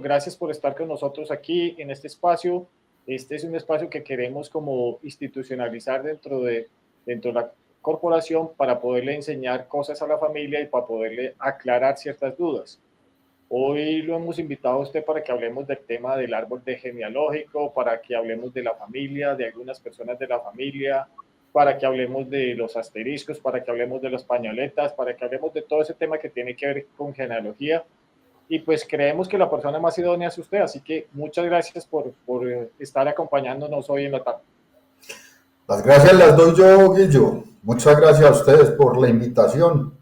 Gracias por estar con nosotros aquí en este espacio. Este es un espacio que queremos como institucionalizar dentro de la corporación para poderle enseñar cosas a la familia y para poderle aclarar ciertas dudas. Hoy lo hemos invitado a usted para que hablemos del tema del árbol de genealógico, para que hablemos de la familia, de algunas personas de la familia, para que hablemos de los asteriscos, para que hablemos de las pañoletas, para que hablemos de todo ese tema que tiene que ver con genealogía. Y pues creemos que la persona más idónea es usted, así que muchas gracias por estar acompañándonos hoy en la tarde. Las gracias las doy yo, Guillo. Muchas gracias a ustedes por la invitación.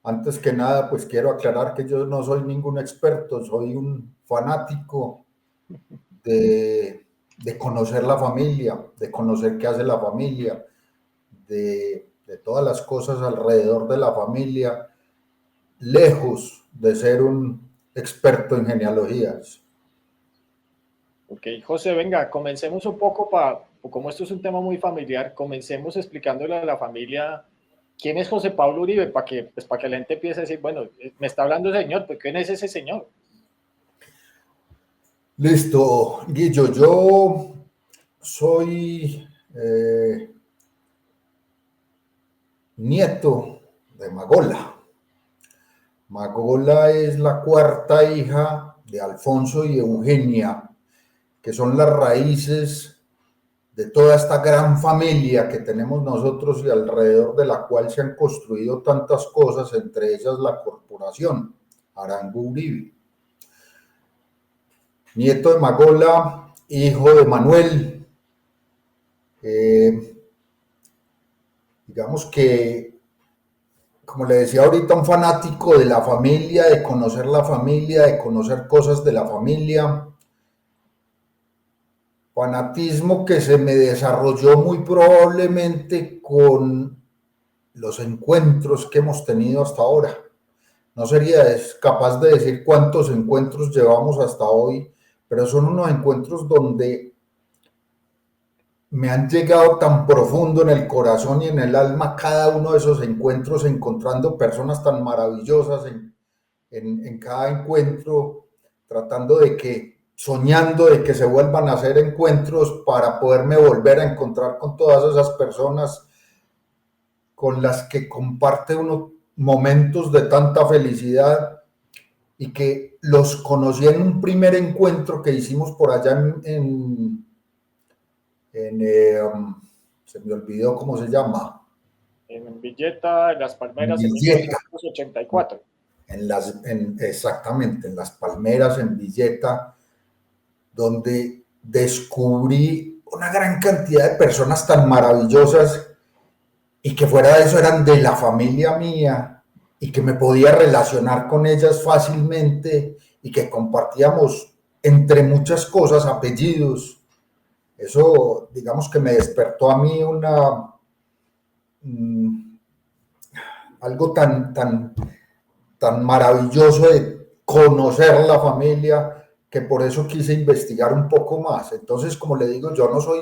Antes que nada, pues quiero aclarar que yo no soy ningún experto, soy un fanático de conocer la familia, de conocer qué hace la familia, de todas las cosas alrededor de la familia, lejos de ser un experto en genealogías. Ok, José, venga, comencemos un poco como esto es un tema muy familiar, comencemos explicándole a la familia quién es José Pablo Uribe, para que la gente empiece a decir, bueno, me está hablando el señor, pues ¿quién es ese señor? Listo, Guillo, yo soy nieto de Magola. Magola es la cuarta hija de Alfonso y Eugenia, que son las raíces de toda esta gran familia que tenemos nosotros y alrededor de la cual se han construido tantas cosas, entre ellas la corporación Arango Uribe. Nieto de Magola, hijo de Manuel. Digamos que, como le decía ahorita, un fanático de la familia, de conocer la familia, de conocer cosas de la familia. Fanatismo que se me desarrolló muy probablemente con los encuentros que hemos tenido hasta ahora. No sería capaz de decir cuántos encuentros llevamos hasta hoy, pero son unos encuentros donde me han llegado tan profundo en el corazón y en el alma cada uno de esos encuentros, encontrando personas tan maravillosas en cada encuentro, tratando de que, soñando de que se vuelvan a hacer encuentros para poderme volver a encontrar con todas esas personas con las que comparte unos momentos de tanta felicidad y que los conocí en un primer encuentro que hicimos por allá se me olvidó cómo se llama. En Villeta, en Las En Palmeras, en Villeta. 1984. Exactamente, en Las Palmeras, en Villeta, donde descubrí una gran cantidad de personas tan maravillosas y que fuera de eso eran de la familia mía y que me podía relacionar con ellas fácilmente y que compartíamos entre muchas cosas apellidos. Eso, digamos que me despertó a mí algo tan maravilloso de conocer la familia, que por eso quise investigar un poco más. Entonces, como le digo, yo no soy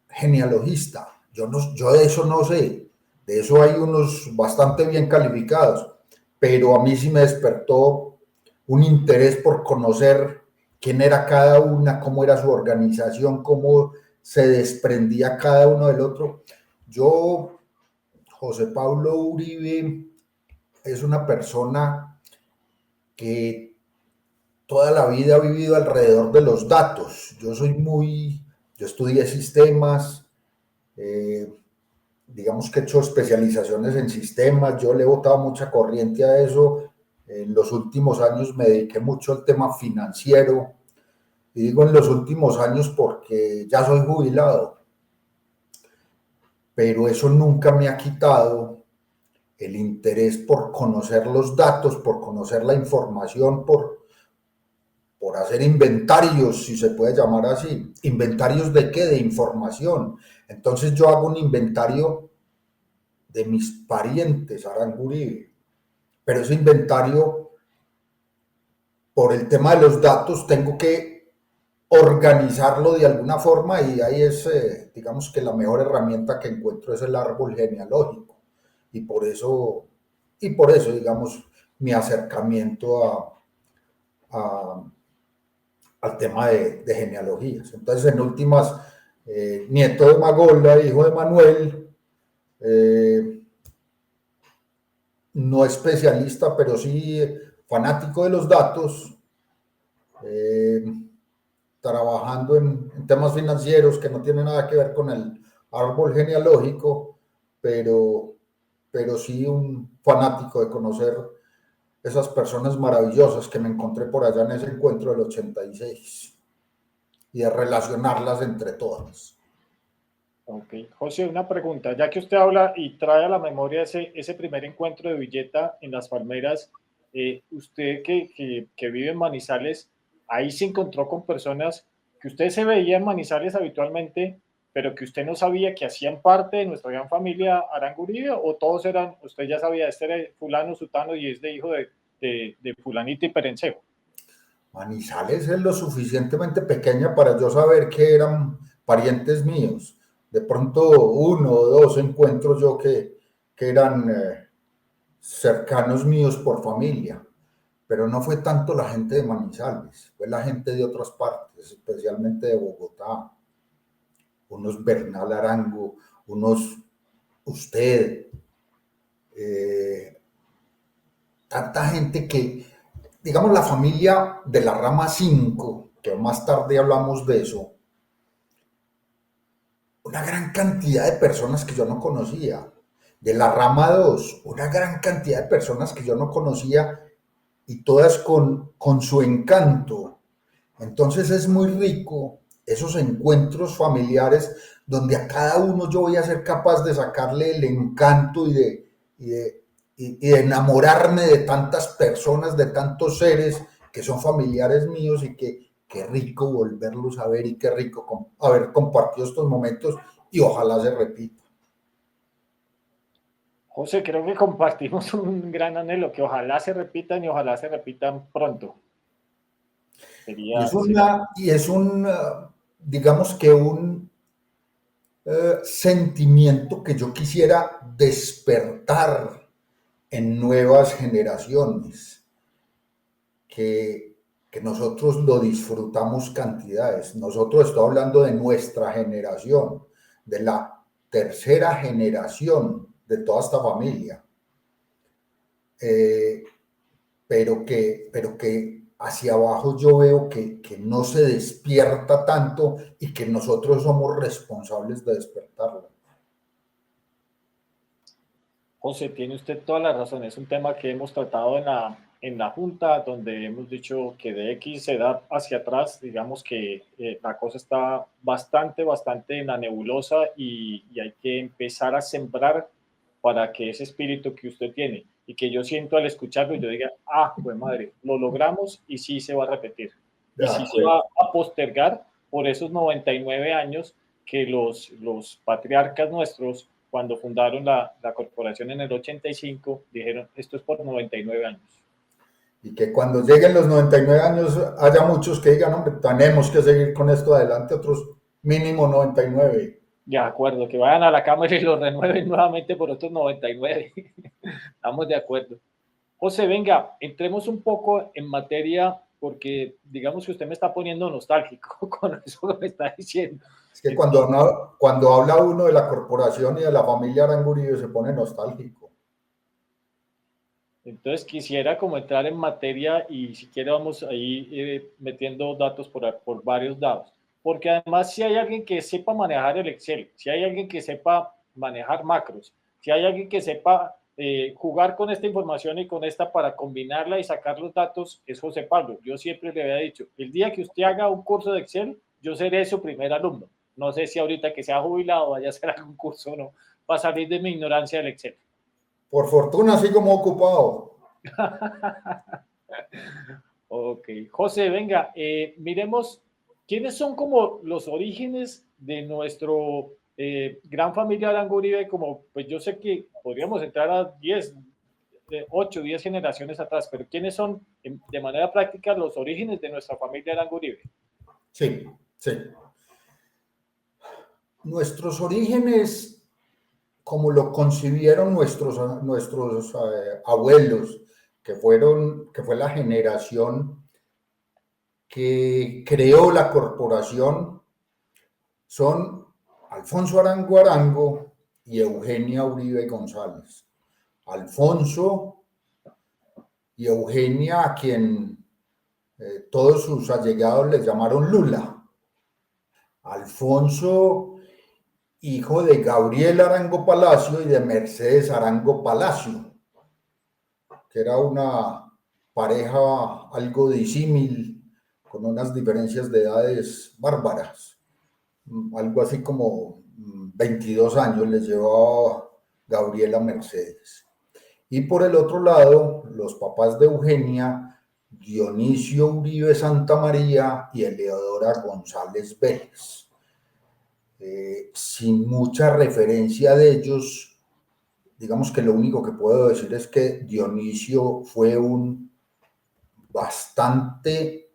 genealogista, yo de eso no sé, de eso hay unos bastante bien calificados, pero a mí sí me despertó un interés por conocer quién era cada una, cómo era su organización, cómo se desprendía cada uno del otro. Yo, José Pablo Uribe, es una persona que toda la vida ha vivido alrededor de los datos. Yo estudié sistemas, digamos que he hecho especializaciones en sistemas, yo le he botado mucha corriente a eso. En los últimos años me dediqué mucho al tema financiero, y digo en los últimos años porque ya soy jubilado, pero eso nunca me ha quitado el interés por conocer los datos, por conocer la información, por hacer inventarios, si se puede llamar así. ¿Inventarios de qué? De información. Entonces yo hago un inventario de mis parientes Arango Uribe, pero ese inventario, por el tema de los datos, tengo que organizarlo de alguna forma y ahí es, digamos que la mejor herramienta que encuentro es el árbol genealógico y por eso digamos, mi acercamiento a, al tema de genealogías. Entonces, en últimas, nieto de Magola, hijo de Manuel, eh, no especialista, pero sí fanático de los datos, eh, trabajando en temas financieros que no tienen nada que ver con el árbol genealógico, pero, pero sí un fanático de conocer esas personas maravillosas que me encontré por allá en ese encuentro del 86 y de relacionarlas entre todas. Ok, José, una pregunta, ya que usted habla y trae a la memoria ese primer encuentro de Villeta en las Palmeras, usted que vive en Manizales, ahí se encontró con personas que usted se veía en Manizales habitualmente, pero que usted no sabía que hacían parte de nuestra gran familia Aranguría, o todos eran, usted ya sabía, este era fulano, sutano y es de hijo de fulanito y perencejo. Manizales es lo suficientemente pequeña para yo saber que eran parientes míos. De pronto uno o dos encuentro yo que eran cercanos míos por familia, pero no fue tanto la gente de Manizales, fue la gente de otras partes, especialmente de Bogotá, unos Bernal Arango, unos usted, eh, tanta gente que, digamos, la familia de la rama 5 que más tarde hablamos de eso, una gran cantidad de personas que yo no conocía. De la rama 2 una gran cantidad de personas que yo no conocía y todas con su encanto. Entonces es muy rico esos encuentros familiares donde a cada uno yo voy a ser capaz de sacarle el encanto y de enamorarme de tantas personas, de tantos seres que son familiares míos y que qué rico volverlos a ver y qué rico haber compartido estos momentos y ojalá se repita. José, creo que compartimos un gran anhelo, que ojalá se repitan y ojalá se repitan pronto. Sería Y es un, digamos que un sentimiento que yo quisiera despertar en nuevas generaciones, que nosotros lo disfrutamos cantidades. Nosotros estoy hablando de nuestra generación, de la tercera generación de toda esta familia, eh, pero que hacia abajo yo veo que no se despierta tanto y que nosotros somos responsables de despertarlo. José, tiene usted toda la razón. Es un tema que hemos tratado en la Junta, donde hemos dicho que de X edad hacia atrás, digamos que la cosa está bastante en la nebulosa y hay que empezar a sembrar para que ese espíritu que usted tiene y que yo siento al escucharlo, yo diga, ah, pues madre, lo logramos y sí se va a repetir. De Y sí se acuerdo. va a postergar por esos 99 años que los patriarcas nuestros cuando fundaron la corporación en el 85, dijeron, esto es por 99 años. Y que cuando lleguen los 99 años haya muchos que digan, hombre, tenemos que seguir con esto adelante, otros mínimo 99. De acuerdo, que vayan a la Cámara y lo renueven nuevamente por otros 99. Estamos de acuerdo. José, venga, entremos un poco en materia porque digamos que usted me está poniendo nostálgico con eso que me está diciendo. Es que cuando habla uno de la corporación y de la familia Arangurí se pone nostálgico. Entonces quisiera como entrar en materia y si quiere vamos ahí metiendo datos por varios lados. Porque además si hay alguien que sepa manejar el Excel, si hay alguien que sepa manejar macros, si hay alguien que sepa jugar con esta información y con esta para combinarla y sacar los datos, es José Pablo. Yo siempre le había dicho, el día que usted haga un curso de Excel, yo seré su primer alumno. No sé si ahorita que sea jubilado vaya a hacer algún curso o no, para salir de mi ignorancia del Excel. Por fortuna, así como ocupado. Ok, José, venga, miremos quiénes son como los orígenes de nuestro gran familia Arango-Uribe, como pues yo sé que podríamos entrar a 10, 8, 10 generaciones atrás, pero quiénes son de manera práctica los orígenes de nuestra familia Arango-Uribe. Sí, sí. Nuestros orígenes, como lo concibieron nuestros abuelos, que fue la generación que creó la corporación, son Alfonso Arango Arango y Eugenia Uribe González. Alfonso y Eugenia, a quien todos sus allegados les llamaron Lula. Alfonso, hijo de Gabriel Arango Palacio y de Mercedes Arango Palacio, que era una pareja algo disímil, con unas diferencias de edades bárbaras. Algo así como 22 años les llevaba Gabriela Mercedes. Y por el otro lado, los papás de Eugenia, Dionisio Uribe Santamaría y Eleodora González Vélez. Sin mucha referencia de ellos, digamos que lo único que puedo decir es que Dionisio fue un bastante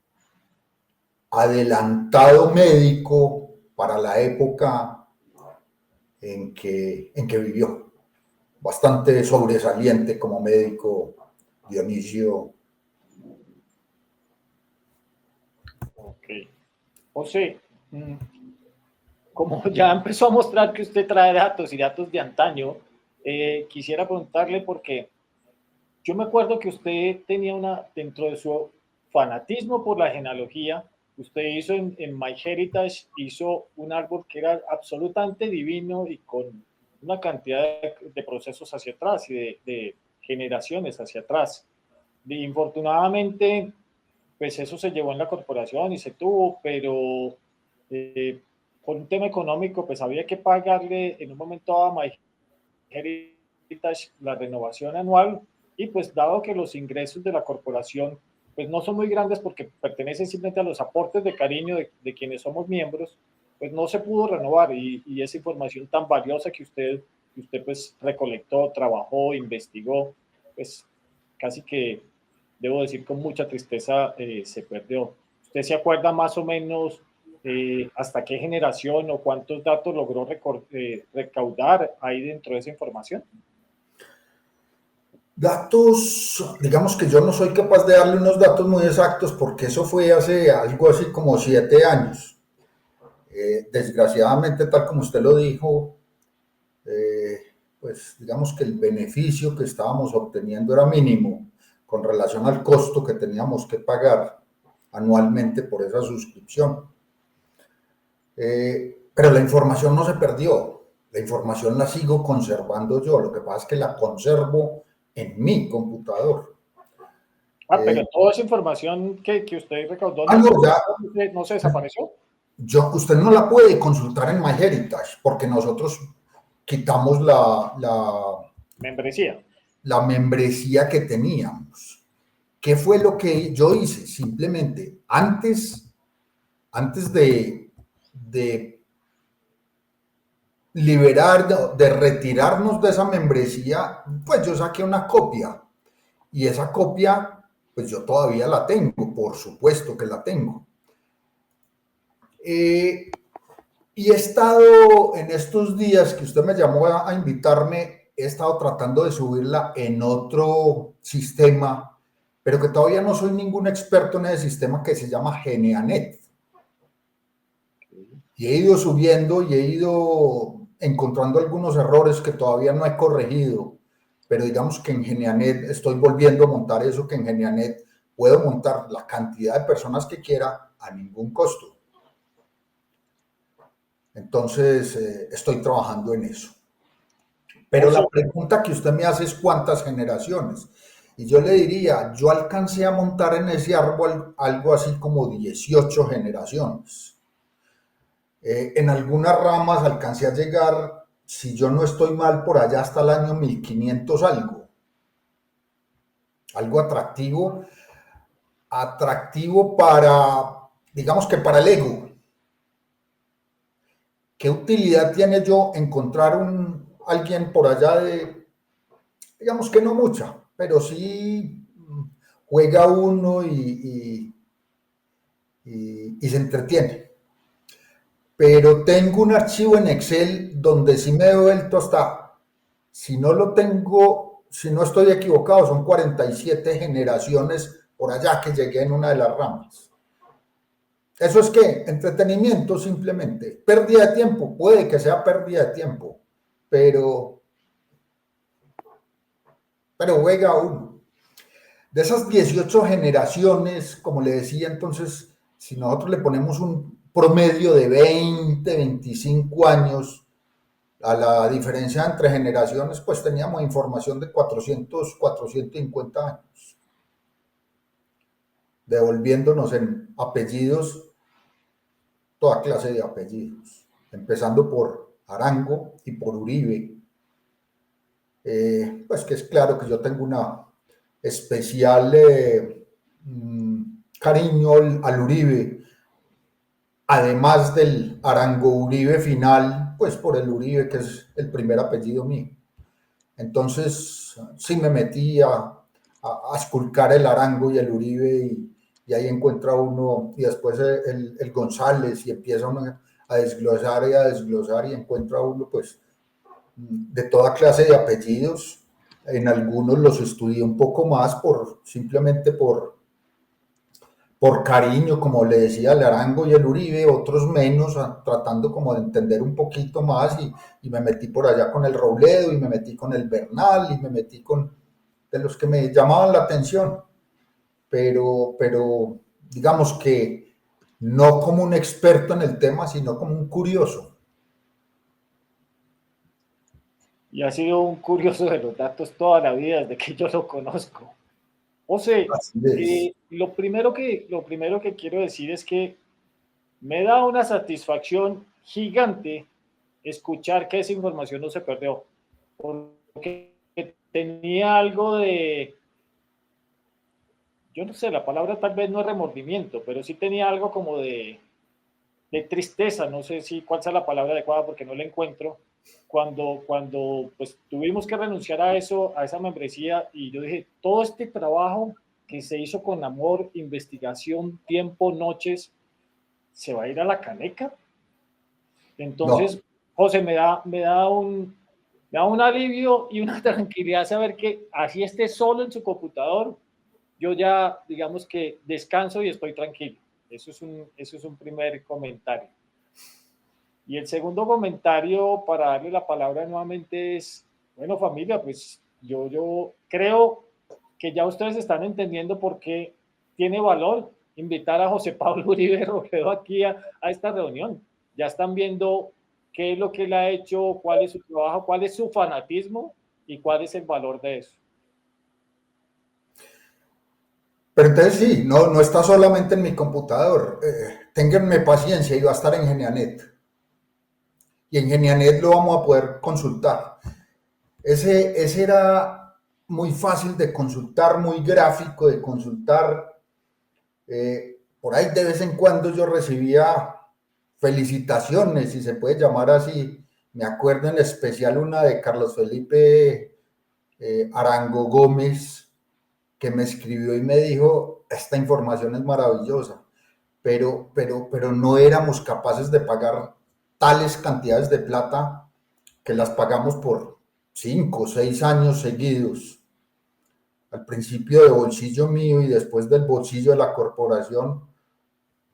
adelantado médico para la época en que vivió. Bastante sobresaliente como médico, Dionisio. Ok. José, como ya empezó a mostrar que usted trae datos y datos de antaño, quisiera preguntarle porque yo me acuerdo que usted tenía dentro de su fanatismo por la genealogía, usted hizo en MyHeritage, hizo un árbol que era absolutamente divino y con una cantidad de procesos hacia atrás y de generaciones hacia atrás. Y infortunadamente, pues eso se llevó en la corporación y se tuvo, pero por un tema económico, pues había que pagarle en un momento a MyHeritage la renovación anual y pues dado que los ingresos de la corporación pues no son muy grandes porque pertenecen simplemente a los aportes de cariño de quienes somos miembros, pues no se pudo renovar y esa información tan valiosa que usted pues recolectó, trabajó, investigó, pues casi que debo decir con mucha tristeza se perdió. ¿Usted se acuerda más o menos hasta qué generación o cuántos datos logró recaudar ahí dentro de esa información? Datos, digamos que yo no soy capaz de darle unos datos muy exactos porque eso fue hace algo así como 7 años. Desgraciadamente, tal como usted lo dijo, eh, pues digamos que el beneficio que estábamos obteniendo era mínimo con relación al costo que teníamos que pagar anualmente por esa suscripción. Pero la información no se perdió, la información la sigo conservando yo, lo que pasa es que la conservo en mi computador. Pero toda esa información que usted recaudó Ya, no se desapareció. usted no la puede consultar en MyHeritage porque nosotros quitamos Membresía. la membresía que teníamos. ¿Qué fue lo que yo hice? Simplemente, antes de de retirarnos de esa membresía, pues yo saqué una copia. Y esa copia, pues yo todavía la tengo, por supuesto que la tengo. Y he estado en estos días que usted me llamó a invitarme, he estado tratando de subirla en otro sistema, pero que todavía no soy ningún experto en ese sistema que se llama Geneanet. Y he ido subiendo y he ido encontrando algunos errores que todavía no he corregido, pero digamos que en Geneanet estoy volviendo a montar eso, que en Geneanet puedo montar la cantidad de personas que quiera a ningún costo. Entonces, estoy trabajando en eso. Pero la pregunta que usted me hace es cuántas generaciones. Y yo le diría, yo alcancé a montar en ese árbol algo así como 18 generaciones. En algunas ramas alcancé a llegar, si yo no estoy mal, por allá hasta el año 1500 algo. Algo atractivo. Atractivo para, digamos que para el ego. ¿Qué utilidad tiene yo encontrar alguien por allá digamos que no mucha, pero sí juega uno y y se entretiene. Pero tengo un archivo en Excel donde sí me he vuelto hasta, si no lo tengo, si no estoy equivocado, son 47 generaciones por allá que llegué en una de las ramas. ¿Eso es qué? Entretenimiento simplemente. Pérdida de tiempo, puede que sea pérdida de tiempo, pero, pero juega uno. De esas 18 generaciones, como le decía, entonces, si nosotros le ponemos un promedio de 20, 25 años, a la diferencia entre generaciones, pues teníamos información de 450 años, devolviéndonos en apellidos, toda clase de apellidos, empezando por Arango y por Uribe. Pues que es claro que yo tengo una especial cariño al Uribe, además del Arango Uribe final, pues por el Uribe, que es el primer apellido mío. Entonces, sí me metí a esculcar el Arango y el Uribe y ahí encuentra uno, y después el González, y empieza uno a desglosar y encuentra uno, pues, de toda clase de apellidos. En algunos los estudié un poco más simplemente por cariño, como le decía, el Arango y el Uribe, otros menos, tratando como de entender un poquito más y me metí por allá con el Robledo y me metí con el Bernal y me metí con de los que me llamaban la atención, pero digamos que no como un experto en el tema, sino como un curioso. Y ha sido un curioso de los datos toda la vida desde que yo lo conozco. José, Así es. lo primero que quiero decir es que me da una satisfacción gigante escuchar que esa información no se perdió, porque tenía algo de, yo no sé, la palabra tal vez no es remordimiento, pero sí tenía algo como de tristeza, no sé si cuál sea la palabra adecuada porque no la encuentro, cuando pues tuvimos que renunciar a eso, a esa membresía, y yo dije, todo este trabajo que se hizo con amor, investigación, tiempo, noches, se va a ir a la caneca. No, Entonces, José, me da un alivio y una tranquilidad saber que así esté solo en su computador, yo ya, digamos que descanso y estoy tranquilo. Eso es un primer comentario. Y el segundo comentario para darle la palabra nuevamente es, bueno familia, pues yo creo que ya ustedes están entendiendo por qué tiene valor invitar a José Pablo Uribe Robledo aquí a esta reunión. Ya están viendo qué es lo que él ha hecho, cuál es su trabajo, cuál es su fanatismo y cuál es el valor de eso. pero entonces sí, no está solamente en mi computador. Ténganme paciencia y va a estar en Genianet. Y en Genianet lo vamos a poder consultar. Ese era muy fácil de consultar, muy gráfico de consultar. Por ahí de vez en cuando yo recibía felicitaciones, si se puede llamar así. Me acuerdo en especial una de Carlos Felipe Arango Gómez, que me escribió y me dijo, esta información es maravillosa, pero no éramos capaces de pagar tales cantidades de plata que las pagamos por 5 o 6 años seguidos, al principio de bolsillo mío y después del bolsillo de la corporación,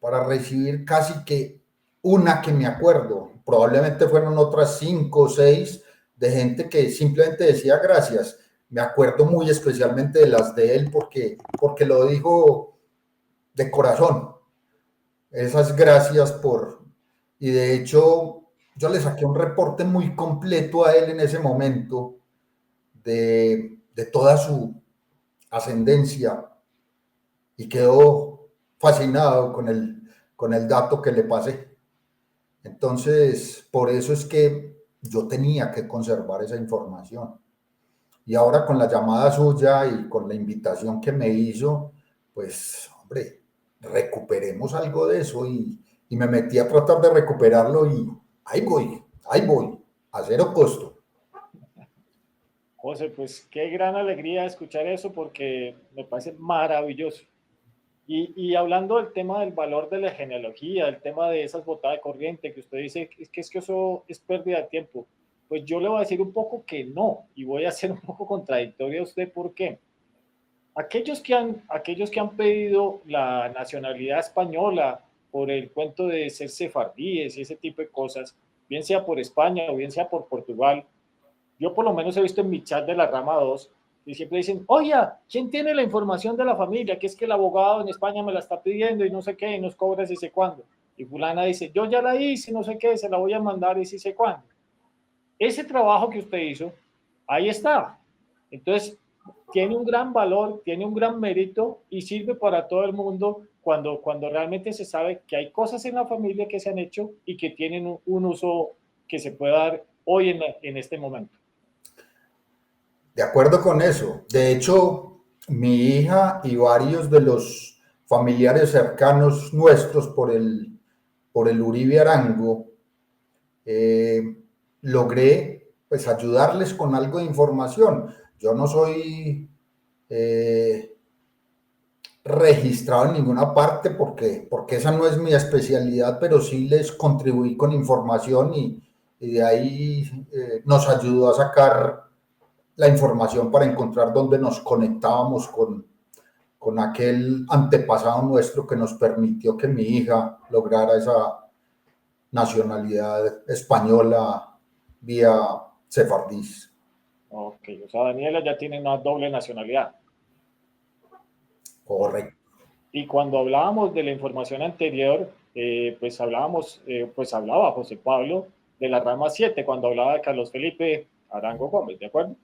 para recibir casi que una que me acuerdo. Probablemente fueron otras 5 o 6 de gente que simplemente decía gracias. Me acuerdo muy especialmente de las de él porque lo dijo de corazón. Esas gracias por... Y de hecho, yo le saqué un reporte muy completo a él en ese momento de toda su ascendencia y quedó fascinado con el dato que le pasé. Entonces, por eso es que yo tenía que conservar esa información. Y ahora con la llamada suya y con la invitación que me hizo, pues, hombre, recuperemos algo de eso y me metí a tratar de recuperarlo y ahí voy, a cero costo. José, pues qué gran alegría escuchar eso porque me parece maravilloso. Y hablando del tema del valor de la genealogía, el tema de esas botadas de corriente que usted dice es que eso es pérdida de tiempo, pues yo le voy a decir un poco que no, y voy a ser un poco contradictorio a usted. ¿Por qué? Aquellos que han pedido la nacionalidad española por el cuento de ser sefardíes y ese tipo de cosas, bien sea por España o bien sea por Portugal, yo por lo menos he visto en mi chat de la rama 2 y siempre dicen, oye, ¿quién tiene la información de la familia? Que es que el abogado en España me la está pidiendo y no sé qué, y nos cobra si sé cuándo. Y fulana dice, yo ya la hice, no sé qué, se la voy a mandar y si sé cuándo. Ese trabajo que usted hizo, ahí está. Entonces, tiene un gran valor, tiene un gran mérito y sirve para todo el mundo cuando realmente se sabe que hay cosas en la familia que se han hecho y que tienen un uso que se puede dar hoy en este momento. De acuerdo con eso. De hecho, mi hija y varios de los familiares cercanos nuestros por el Uribe Arango, eh, logré pues ayudarles con algo de información. Yo no soy registrado en ninguna parte porque esa no es mi especialidad, pero sí les contribuí con información y de ahí nos ayudó a sacar la información para encontrar dónde nos conectábamos con aquel antepasado nuestro que nos permitió que mi hija lograra esa nacionalidad española vía sefardís. Ok, o sea, Daniela ya tiene una doble nacionalidad. Ok. Correcto, Y cuando hablábamos de la información anterior, pues hablaba José Pablo de la rama 7 cuando hablaba de Carlos Felipe Arango Gómez, ¿de acuerdo?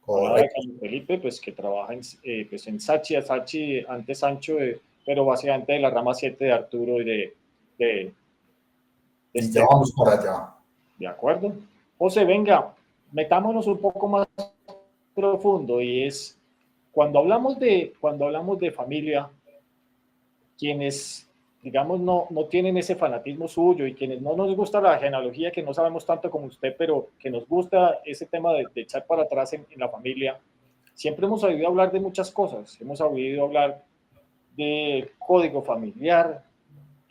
Hablaba de correcto. Carlos Felipe, pues que trabaja en Sachi, antes Sancho, pero básicamente de la rama 7 de Arturo y de Y ya Esteban, vamos para allá. ¿de acuerdo? José, venga, metámonos un poco más profundo y es cuando hablamos de familia, quienes, digamos, no tienen ese fanatismo suyo y quienes no nos gusta la genealogía, que no sabemos tanto como usted, pero que nos gusta ese tema de echar para atrás en la familia, siempre hemos oído hablar de muchas cosas. Hemos oído hablar de código familiar,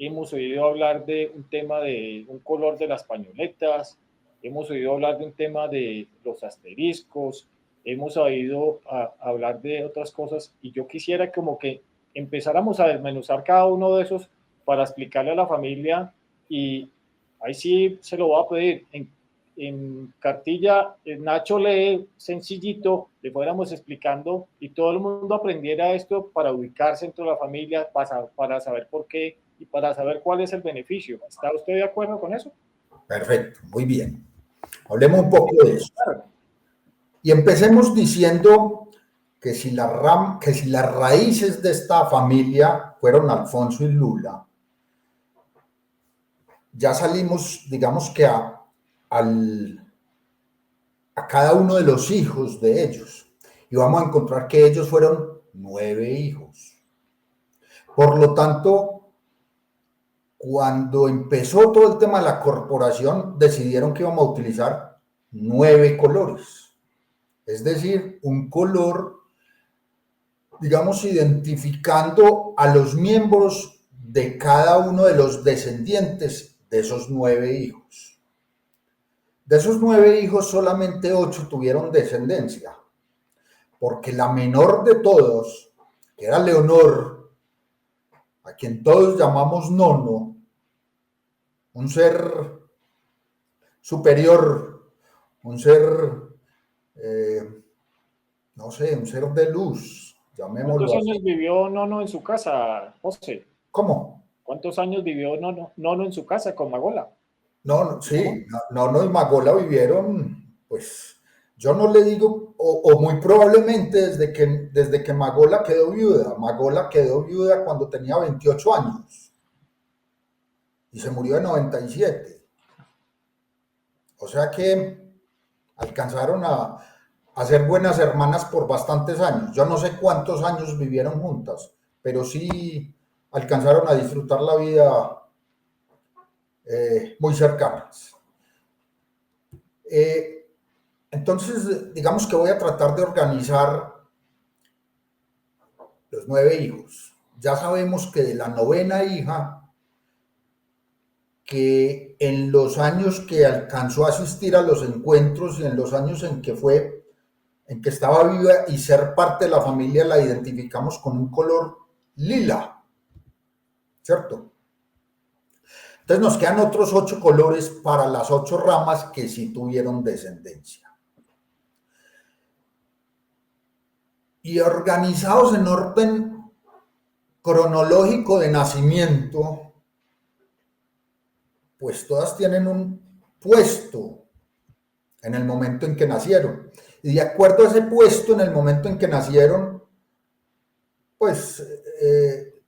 hemos oído hablar de un tema de un color de las pañoletas, hemos oído hablar de un tema de los asteriscos, hemos oído hablar de otras cosas y yo quisiera como que empezáramos a desmenuzar cada uno de esos para explicarle a la familia y ahí sí se lo voy a pedir. En cartilla, Nacho lee sencillito, le fuéramos explicando y todo el mundo aprendiera esto para ubicarse dentro de la familia, para saber por qué y para saber cuál es el beneficio. ¿Está usted de acuerdo con eso? Perfecto, muy bien. Hablemos un poco de eso. Claro. Y empecemos diciendo que si las raíces de esta familia fueron Alfonso y Lula, ya salimos, digamos que a cada uno de los hijos de ellos. Y vamos a encontrar que ellos fueron 9 hijos. Por lo tanto, cuando empezó todo el tema de la corporación, decidieron que íbamos a utilizar 9 colores. Es decir, un color, digamos, identificando a los miembros de cada uno de los descendientes de esos 9 hijos. De esos 9 hijos, solamente 8 tuvieron descendencia, porque la menor de todos, que era Leonor, a quien todos llamamos Nono, un ser superior, un ser, eh, no sé, un ser de luz, ¿Cuántos llamémoslo así. años vivió Nono en su casa, José? ¿Cómo? ¿Cuántos años vivió Nono en su casa con Magola? No, no, ¿Nono? sí, no, y Magola vivieron, pues, yo no le digo, o muy probablemente desde que Magola quedó viuda. Magola quedó viuda cuando tenía 28 años y se murió de 97. O sea que alcanzaron a ser buenas hermanas por bastantes años. Yo no sé cuántos años vivieron juntas, pero sí alcanzaron a disfrutar la vida muy cercanas. Eh, entonces, digamos que voy a tratar de organizar los 9 hijos. ya sabemos que de la novena hija, que en los años que alcanzó a asistir a los encuentros y en los años en que estaba viva y ser parte de la familia, la identificamos con un color lila, ¿cierto? Entonces nos quedan otros 8 colores para las 8 ramas que sí tuvieron descendencia. Y organizados en orden cronológico de nacimiento, pues todas tienen un puesto en el momento en que nacieron. Y de acuerdo a ese puesto en el momento en que nacieron, pues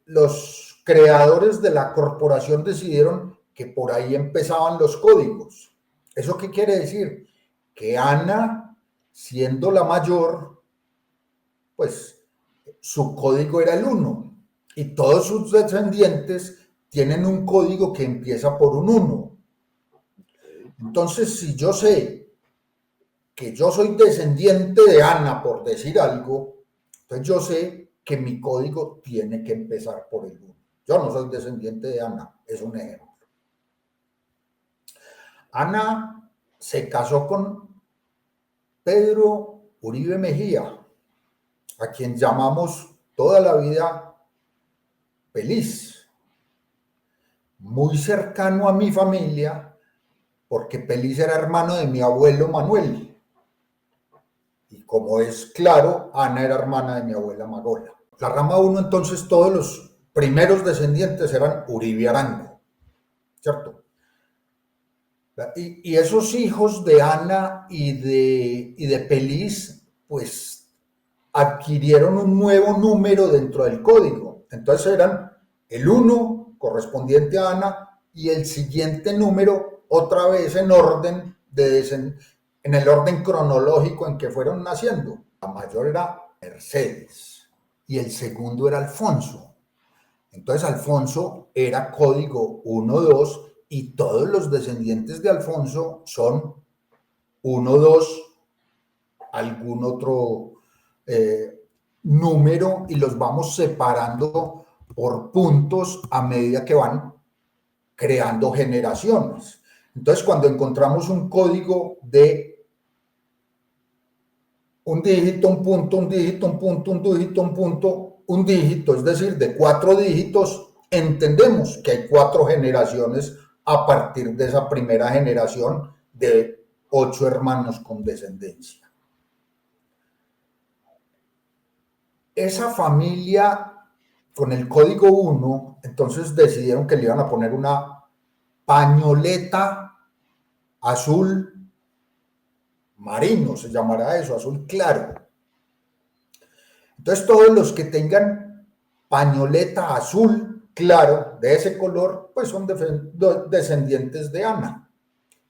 los creadores de la corporación decidieron que por ahí empezaban los códigos. ¿Eso qué quiere decir? Que Ana, siendo la mayor, pues su código era el 1 y todos sus descendientes tienen un código que empieza por un 1. Entonces, si yo sé que yo soy descendiente de Ana, por decir algo, entonces yo sé que mi código tiene que empezar por el 1. Yo no soy descendiente de Ana, es un ejemplo. Ana se casó con Pedro Uribe Mejía, a quien llamamos toda la vida Pelis, muy cercano a mi familia, porque Pelis era hermano de mi abuelo Manuel. Y como es claro, Ana era hermana de mi abuela Magola. La rama 1, entonces, todos los primeros descendientes eran Uribe Arango, ¿cierto? Y esos hijos de Ana y de Pelis, pues adquirieron un nuevo número dentro del código. Entonces eran el 1 correspondiente a Ana y el siguiente número otra vez en orden en el orden cronológico en que fueron naciendo. La mayor era Mercedes y el segundo era Alfonso. Entonces Alfonso era código 1, 2 y todos los descendientes de Alfonso son 1, 2, algún otro número y los vamos separando por puntos a medida que van creando generaciones. Entonces, cuando encontramos un código de un dígito, un punto, un dígito, un punto, un dígito, un punto, un dígito, es decir, de 4 dígitos, entendemos que hay 4 generaciones a partir de esa primera generación de 8 hermanos con descendencia. Esa familia con el código 1, entonces decidieron que le iban a poner una pañoleta azul marino, se llamará eso, azul claro. Entonces todos los que tengan pañoleta azul claro de ese color, pues son descendientes de Ana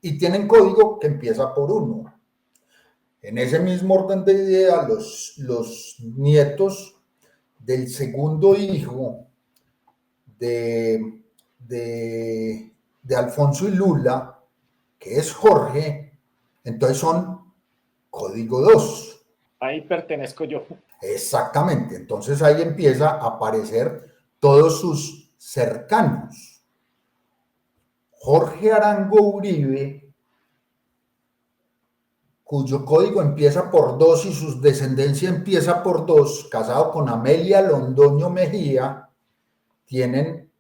y tienen código que empieza por 1. En ese mismo orden de idea, los nietos del segundo hijo de Alfonso y Lula, que es Jorge, entonces son código 2. Ahí pertenezco yo. Exactamente, entonces ahí empieza a aparecer todos sus cercanos. Jorge Arango Uribe, cuyo código empieza por 2 y su descendencia empieza por 2, casado con Amelia Londoño Mejía, tienen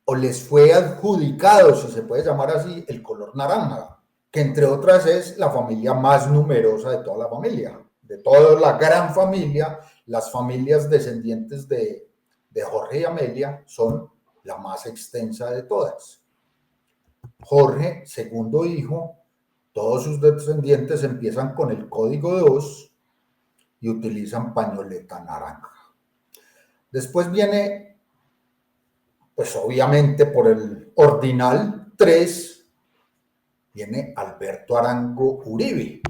o les fue adjudicado, si se puede llamar así, el color naranja, que entre otras es la familia más numerosa de toda la familia, de toda la gran familia. Las familias descendientes de Jorge y Amelia son la más extensa de todas. Jorge, segundo hijo, todos sus descendientes empiezan con el código 2 y utilizan pañoleta naranja. Después viene, pues obviamente por el ordinal 3, viene Alberto Arango Uribe.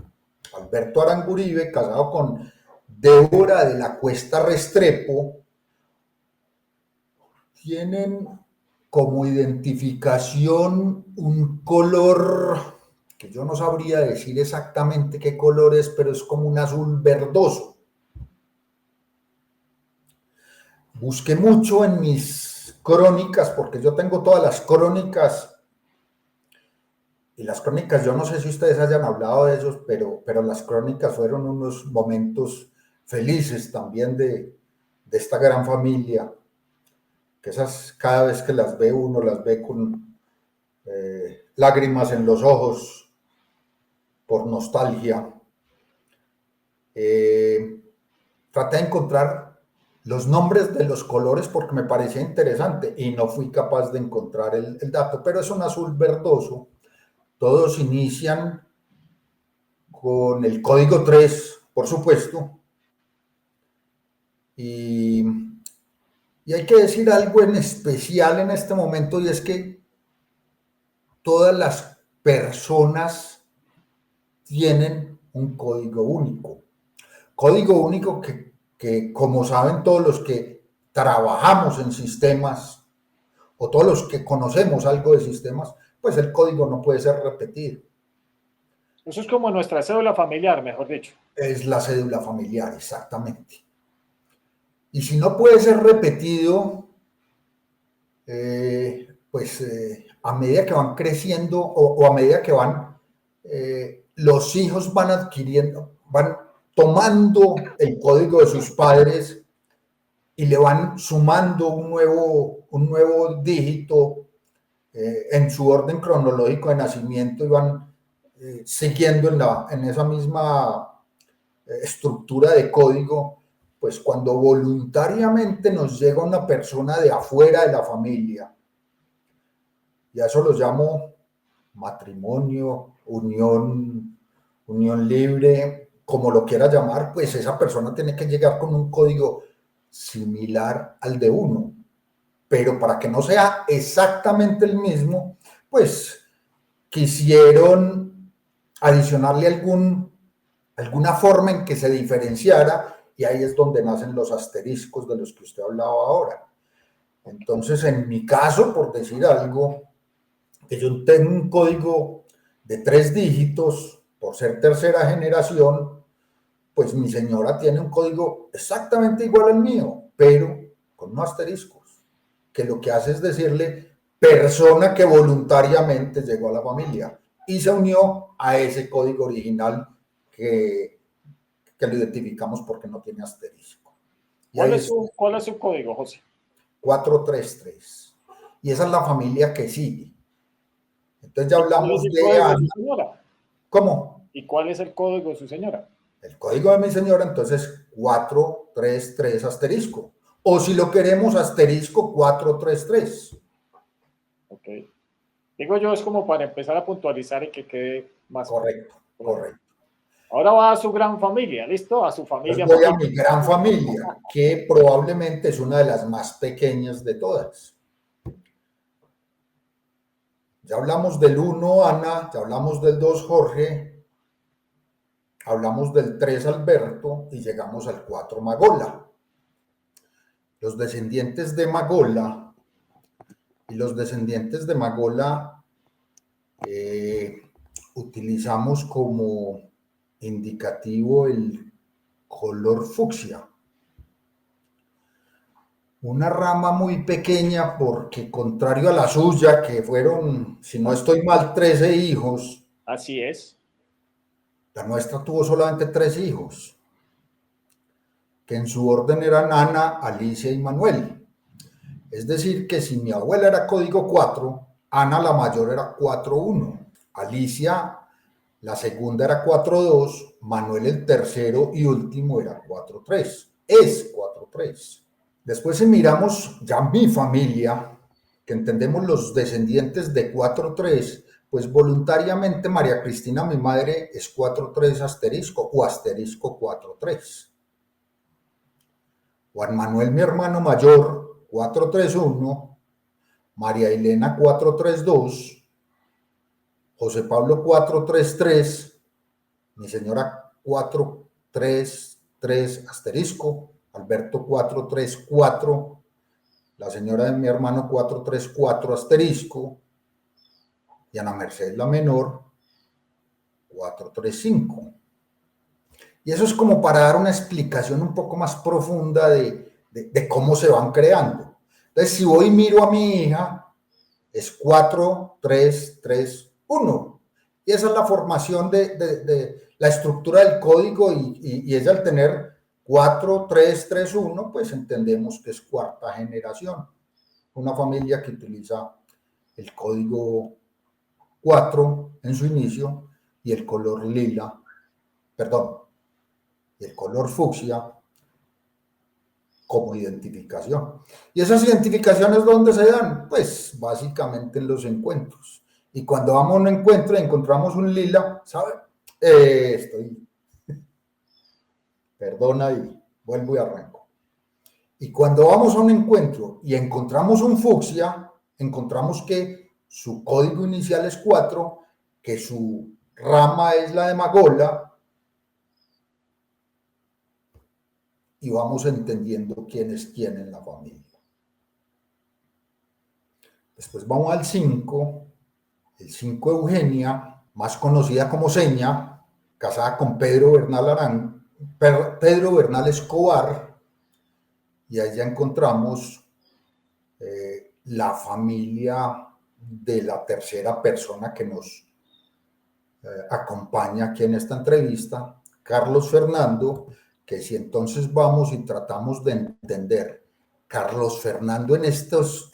Alberto Arango Uribe, casado con Débora de la Cuesta Restrepo, tienen como identificación un color que yo no sabría decir exactamente qué color es, pero es como un azul verdoso. busqué mucho en mis crónicas, porque yo tengo todas las crónicas, y las crónicas, yo no sé si ustedes hayan hablado de esos, pero las crónicas fueron unos momentos felices también de esta gran familia, que esas cada vez que las ve uno, las ve con lágrimas en los ojos por nostalgia. Traté de encontrar los nombres de los colores porque me parecía interesante y no fui capaz de encontrar el dato, pero es un azul verdoso. Todos inician con el código 3, por supuesto, y hay que decir algo en especial en este momento, y es que todas las personas tienen un código único. Código único que, como saben todos los que trabajamos en sistemas o todos los que conocemos algo de sistemas, pues el código no puede ser repetido. Eso es como nuestra cédula familiar, mejor dicho. Es la cédula familiar, exactamente. Y si no puede ser repetido, a medida que van creciendo o a medida que van, los hijos van adquiriendo, van tomando el código de sus padres y le van sumando un nuevo dígito en su orden cronológico de nacimiento y van siguiendo en esa misma estructura de código, pues cuando voluntariamente nos llega una persona de afuera de la familia, y a eso lo llamo matrimonio, unión libre, como lo quiera llamar, pues esa persona tiene que llegar con un código similar al de uno, pero para que no sea exactamente el mismo, pues quisieron adicionarle alguna forma en que se diferenciara, y ahí es donde nacen los asteriscos de los que usted hablaba ahora. Entonces, en mi caso, por decir algo, que yo tengo un código de 3 dígitos, por ser tercera generación, pues mi señora tiene un código exactamente igual al mío, pero con unos asteriscos, que lo que hace es decirle persona que voluntariamente llegó a la familia y se unió a ese código original que lo identificamos porque no tiene asterisco. Y ¿Cuál es su código, José? 433. Y esa es la familia que sigue. Entonces ya hablamos ¿Cuál es el de código de Ana. su señora? ¿Cómo? ¿Y cuál es el código de su señora? El código de mi señora, entonces 433 asterisco. O si lo queremos asterisco 433. Ok. Digo yo, es como para empezar a puntualizar y que quede más Correcto, claro. correcto. Ahora va a su gran familia, ¿listo? A su Pues familia. voy a mi gran familia, que probablemente es una de las más pequeñas de todas. Ya hablamos del 1, Ana, ya hablamos del 2, Jorge, hablamos del 3, Alberto, y llegamos al 4, Magola. Los descendientes de Magola utilizamos como indicativo el color fucsia. Una rama muy pequeña porque, contrario a la suya, que fueron, si no estoy mal, 13 hijos. Así es. La nuestra tuvo solamente 3 hijos, que en su orden eran Ana, Alicia y Manuel. Es decir, que si mi abuela era código 4, Ana la mayor era 4-1, Alicia la segunda era 4-2, Manuel el tercero y último era 4-3. Es 4-3. Después, si miramos ya mi familia, que entendemos los descendientes de 4-3, pues voluntariamente María Cristina, mi madre, es 4-3 asterisco o asterisco 4-3. Juan Manuel, mi hermano mayor, 4-3-1. María Elena 4-3-2. José Pablo 4-3-3. Mi señora 4-3-3 asterisco. Alberto 4-3-4. La señora de mi hermano 4-3-4 asterisco. Y Ana Mercedes, la menor, 4-3-5. Y eso es como para dar una explicación un poco más profunda de de cómo se van creando. Entonces, si voy y miro a mi hija, es 4, 3, 3, 1. Y esa es la formación de la estructura del código y es al tener 4, 3, 3, 1, pues entendemos que es cuarta generación. Una familia que utiliza el código 4 en su inicio y el color lila, perdón, y el color fucsia como identificación. ¿Y esas identificaciones dónde se dan? Pues básicamente en los encuentros. Y cuando vamos a un encuentro y encontramos un lila, ¿sabe? Perdona y vuelvo y arranco. Y cuando vamos a un encuentro y encontramos un fucsia, encontramos que su código inicial es 4, que su rama es la de Magola, y vamos entendiendo quién es quién en la familia. Después vamos al 5, el 5 Eugenia, más conocida como Seña, casada con Pedro Bernal Escobar, y ahí ya encontramos la familia de la tercera persona que nos acompaña aquí en esta entrevista, Carlos Fernando, que si entonces vamos y tratamos de entender Carlos Fernando en estos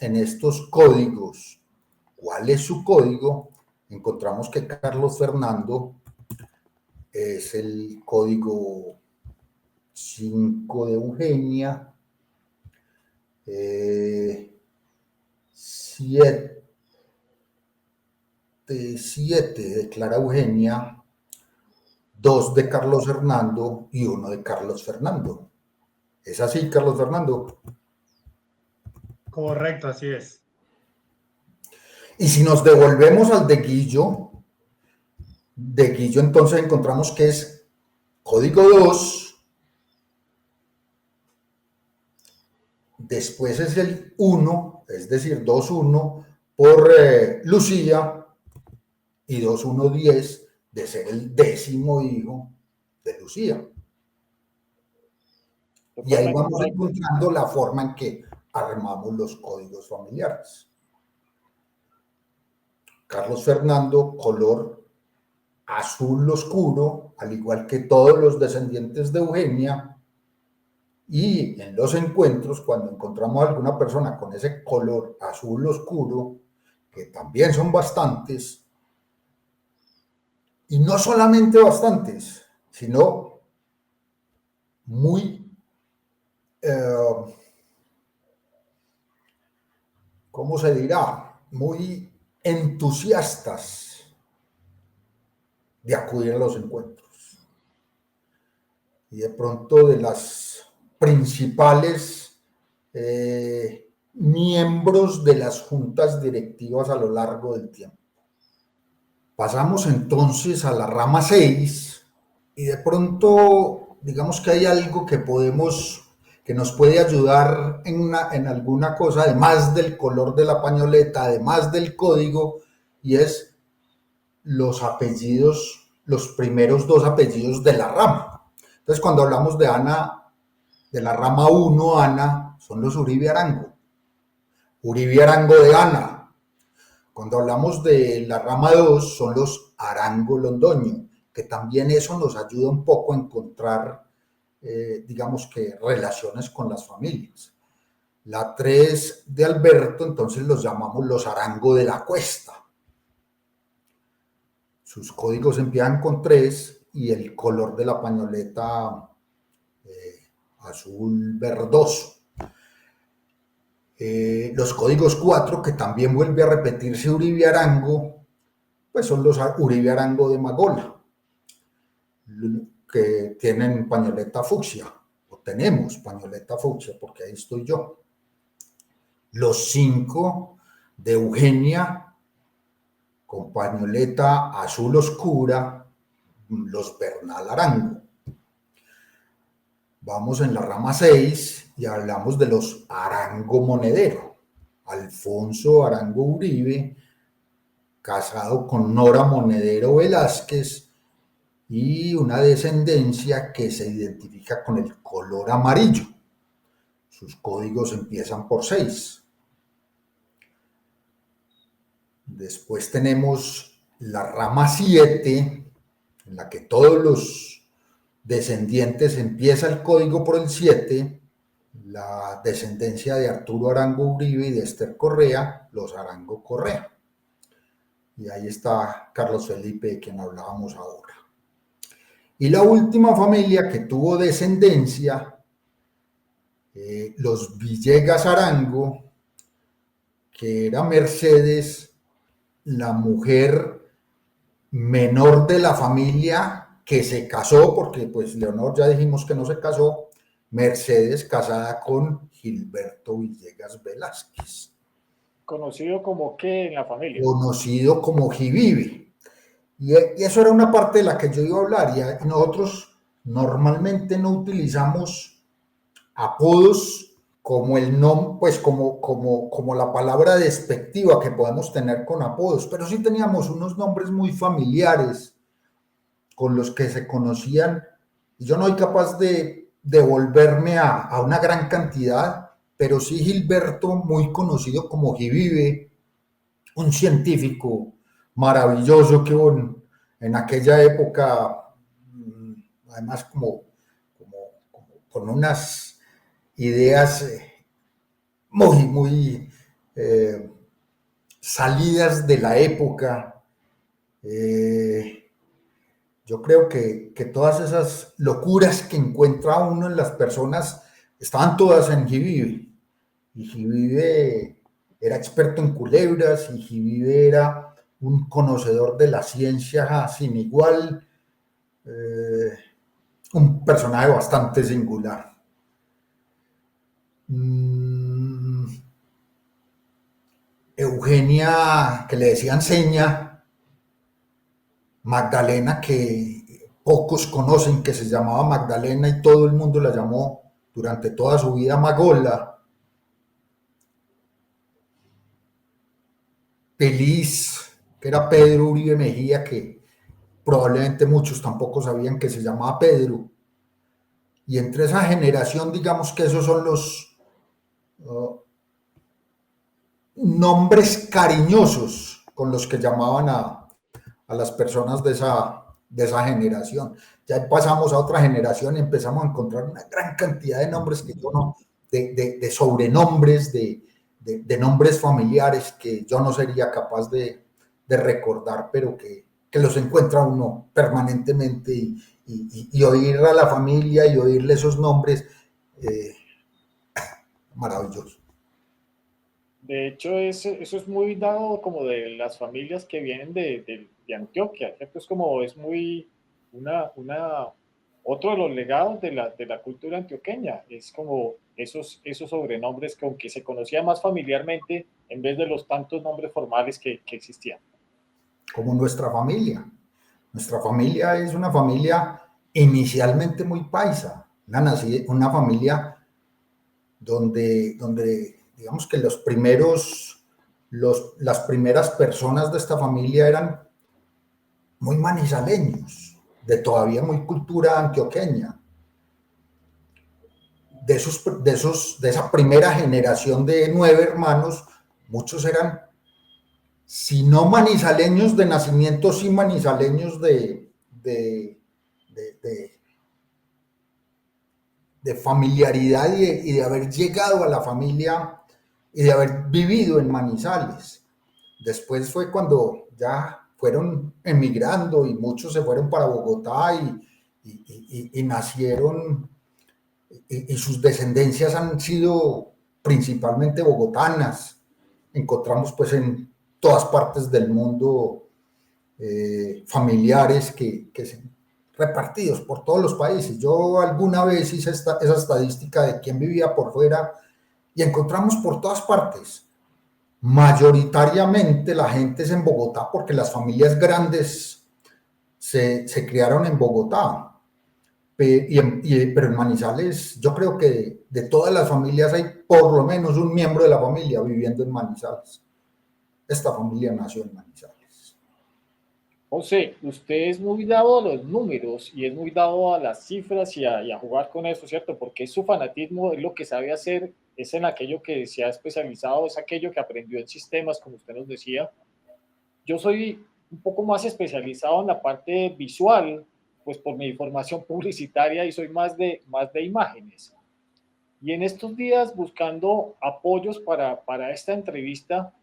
códigos, ¿cuál es su código? Encontramos que Carlos Fernando es el código 5 de Eugenia, 7 de Clara Eugenia, 2 de Carlos Fernando y 1 de Carlos Fernando. ¿Es así, Carlos Fernando? Correcto, así es. Y si nos devolvemos al de Guillo entonces encontramos que es código 2, después es el 1, es decir, 2-1 por Lucía y 2-1-10 de ser el 10º hijo de Lucía. Y ahí vamos encontrando la forma en que armamos los códigos familiares. Carlos Fernando, color azul oscuro, al igual que todos los descendientes de Eugenia, y en los encuentros, cuando encontramos a alguna persona con ese color azul oscuro, que también son bastantes, y no solamente bastantes, sino muy, ¿cómo se dirá? Muy entusiastas de acudir a los encuentros. Y de pronto de las principales miembros de las juntas directivas a lo largo del tiempo. Pasamos entonces a la rama 6 y de pronto digamos que hay algo que nos puede ayudar en alguna cosa, además del color de la pañoleta, además del código, y es los apellidos, los primeros 2 apellidos de la rama. Entonces, cuando hablamos de Ana, de la rama 1, Ana, son los Uribe Arango. Uribe Arango de Ana. Cuando hablamos de la rama 2, son los Arango Londoño, que también eso nos ayuda un poco a encontrar, digamos que, relaciones con las familias. La 3 de Alberto, entonces los llamamos los Arango de la Cuesta. Sus códigos empiezan con 3 y el color de la pañoleta azul verdoso. Los códigos 4, que también vuelve a repetirse Uribe Arango, pues son los Uribe Arango de Magola, que tienen pañoleta fucsia, o tenemos pañoleta fucsia, porque ahí estoy yo. Los 5 de Eugenia, con pañoleta azul oscura, los Bernal Arango. Vamos en la rama 6 y hablamos de los Arango Monedero. Alfonso Arango Uribe, casado con Nora Monedero Velázquez, y una descendencia que se identifica con el color amarillo. sus códigos empiezan por 6. Después tenemos la rama 7, en la que todos los descendientes empieza el código por el 7, la descendencia de Arturo Arango Uribe y de Esther Correa, los Arango Correa. Y ahí está Carlos Felipe, de quien hablábamos ahora. Y la última familia que tuvo descendencia, los Villegas Arango, que era Mercedes, la mujer menor de la familia que se casó, porque pues Leonor ya dijimos que no se casó, Mercedes casada con Gilberto Villegas Velázquez. ¿Conocido como qué en la familia? Conocido como Givive. Y eso era una parte de la que yo iba a hablar. Y nosotros normalmente no utilizamos apodos como el nombre, pues como la palabra despectiva que podemos tener con apodos, pero sí teníamos unos nombres muy familiares con los que se conocían. Y yo no soy capaz de devolverme a una gran cantidad, pero sí Gilberto, muy conocido como Givive, un científico maravilloso que en aquella época, además como con unas ideas muy salidas de la época. Yo creo que todas esas locuras que encuentra uno en las personas estaban todas en Givive. Y Givive era experto en culebras, y Givive era un conocedor de la ciencia sin igual, un personaje bastante singular. Eugenia, que le decían Seña, Magdalena, que pocos conocen, que se llamaba Magdalena y todo el mundo la llamó durante toda su vida Magola. Feliz, que era Pedro Uribe Mejía, que probablemente muchos tampoco sabían que se llamaba Pedro. Y entre esa generación, digamos que esos son los nombres cariñosos con los que llamaban a las personas de esa generación. Ya pasamos a otra generación y empezamos a encontrar una gran cantidad de nombres que yo no, de sobrenombres, de nombres familiares que yo no sería capaz de recordar, pero que los encuentra uno permanentemente, y oír a la familia y oírle esos nombres, maravilloso. De hecho, eso es muy dado como de las familias que vienen de Antioquia, ¿cierto? Es muy otro de los legados de la cultura antioqueña, es como esos sobrenombres con que se conocía más familiarmente en vez de los tantos nombres formales que existían. Como nuestra familia. Nuestra familia es una familia inicialmente muy paisa, una familia donde digamos que las primeras personas de esta familia eran muy manizaleños, todavía muy cultura antioqueña. De esa primera generación de 9 hermanos, muchos eran, si no manizaleños de nacimiento, sí manizaleños de familiaridad, y de haber llegado a la familia y de haber vivido en Manizales. Después fue cuando ya fueron emigrando y muchos se fueron para Bogotá y nacieron, y sus descendencias han sido principalmente bogotanas. Encontramos pues en todas partes del mundo familiares que se repartidos por todos los países. Yo alguna vez hice esa estadística de quién vivía por fuera y encontramos por todas partes. Mayoritariamente la gente es en Bogotá porque las familias grandes se criaron en Bogotá. Pero en Manizales, yo creo que de todas las familias hay por lo menos un miembro de la familia viviendo en Manizales. Esta familia nació en Manizales. José, usted es muy dado a los números y es muy dado a las cifras y a jugar con eso, ¿cierto? Porque es su fanatismo, es lo que sabe hacer, es en aquello que se ha especializado, es aquello que aprendió en sistemas, como usted nos decía. Yo soy un poco más especializado en la parte visual, pues por mi formación publicitaria y soy más de imágenes. Y en estos días, buscando apoyos para esta entrevista,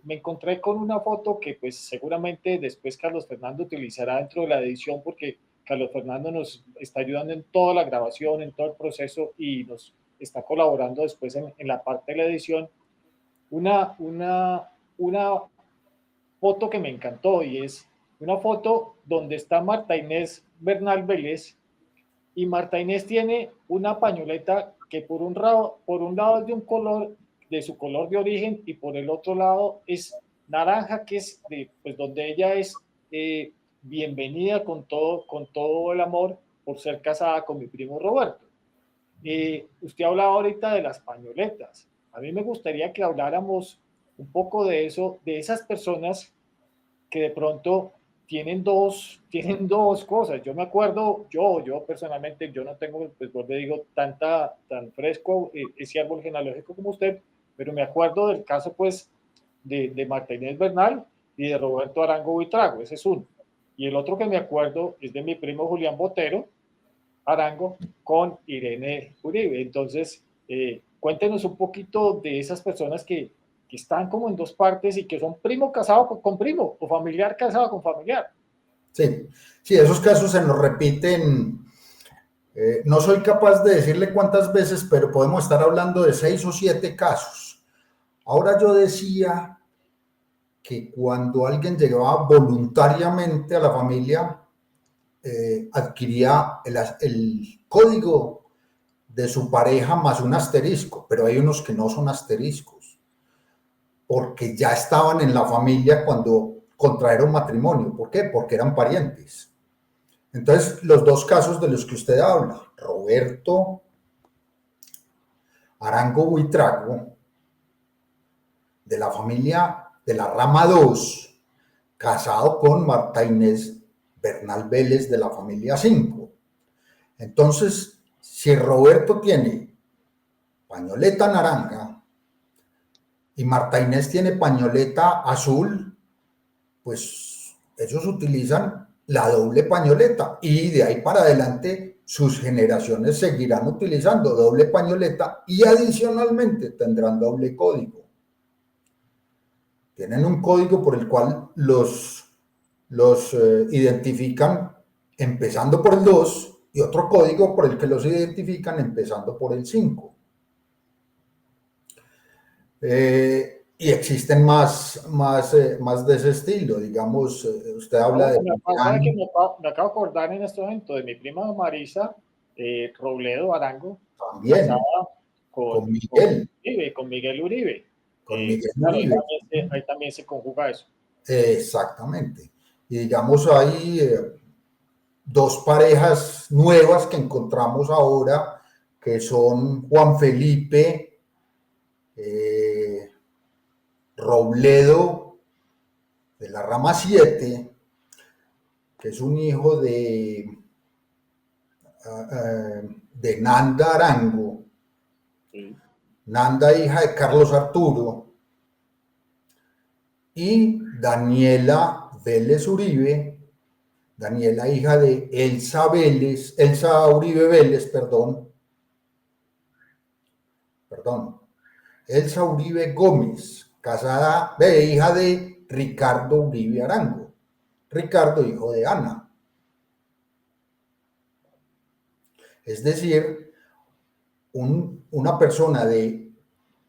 me encontré con una foto que pues seguramente después Carlos Fernando utilizará dentro de la edición porque Carlos Fernando nos está ayudando en toda la grabación, en todo el proceso y nos está colaborando después en la parte de la edición. Una foto que me encantó y es una foto donde está Marta Inés Bernal Vélez y Marta Inés tiene una pañoleta que por un lado es de un color, de su color de origen, y por el otro lado es naranja, que es de, pues donde ella es bienvenida con todo el amor por ser casada con mi primo Roberto. Usted hablaba ahorita de las pañoletas. A mí me gustaría que habláramos un poco de eso, de esas personas que de pronto tienen dos cosas. Yo me acuerdo, yo personalmente, yo no tengo, pues vos le digo, tan fresco ese árbol genealógico como usted, pero me acuerdo del caso, pues, de Marta Inés Bernal y de Roberto Arango Buitrago, ese es uno. Y el otro que me acuerdo es de mi primo Julián Botero Arango con Irene Uribe. Entonces, cuéntenos un poquito de esas personas que están como en dos partes y que son primo casado con primo o familiar casado con familiar. Sí, sí, esos casos se nos repiten. No soy capaz de decirle cuántas veces, pero podemos estar hablando de 6 o 7 casos. Ahora yo decía que cuando alguien llegaba voluntariamente a la familia, adquiría el código de su pareja más un asterisco, pero hay unos que no son asteriscos, porque ya estaban en la familia cuando contrajeron matrimonio. ¿Por qué? Porque eran parientes. Entonces, los dos casos de los que usted habla, Roberto Arango Buitrago, de la familia de la rama 2, casado con Marta Inés Bernal Vélez de la familia 5. Entonces, si Roberto tiene pañoleta naranja y Marta Inés tiene pañoleta azul, pues ellos utilizan la doble pañoleta y de ahí para adelante sus generaciones seguirán utilizando doble pañoleta y adicionalmente tendrán doble código. Tienen un código por el cual los identifican empezando por el 2 y otro código por el que los identifican empezando por el 5. Y existen más de ese estilo, digamos, usted habla No, de... ¿sabe que me acabo de acordar en este momento de mi prima Marisa Robledo Arango, casada También, con con Miguel, Uribe, con Miguel Uribe? con Miguel Claro, Uribe, ahí también se conjuga eso. exactamente. Y digamos, hay dos parejas nuevas que encontramos ahora, que son Juan Felipe eh, Robledo de la rama 7, que es un hijo de Nanda Arango, Sí. Nanda hija de Carlos Arturo, y Daniela Vélez Uribe, Daniela hija de Elsa Uribe Vélez, perdón, Elsa Uribe Gómez, casada, hija de Ricardo Uribe Arango, Ricardo hijo de Ana. Es decir, una persona de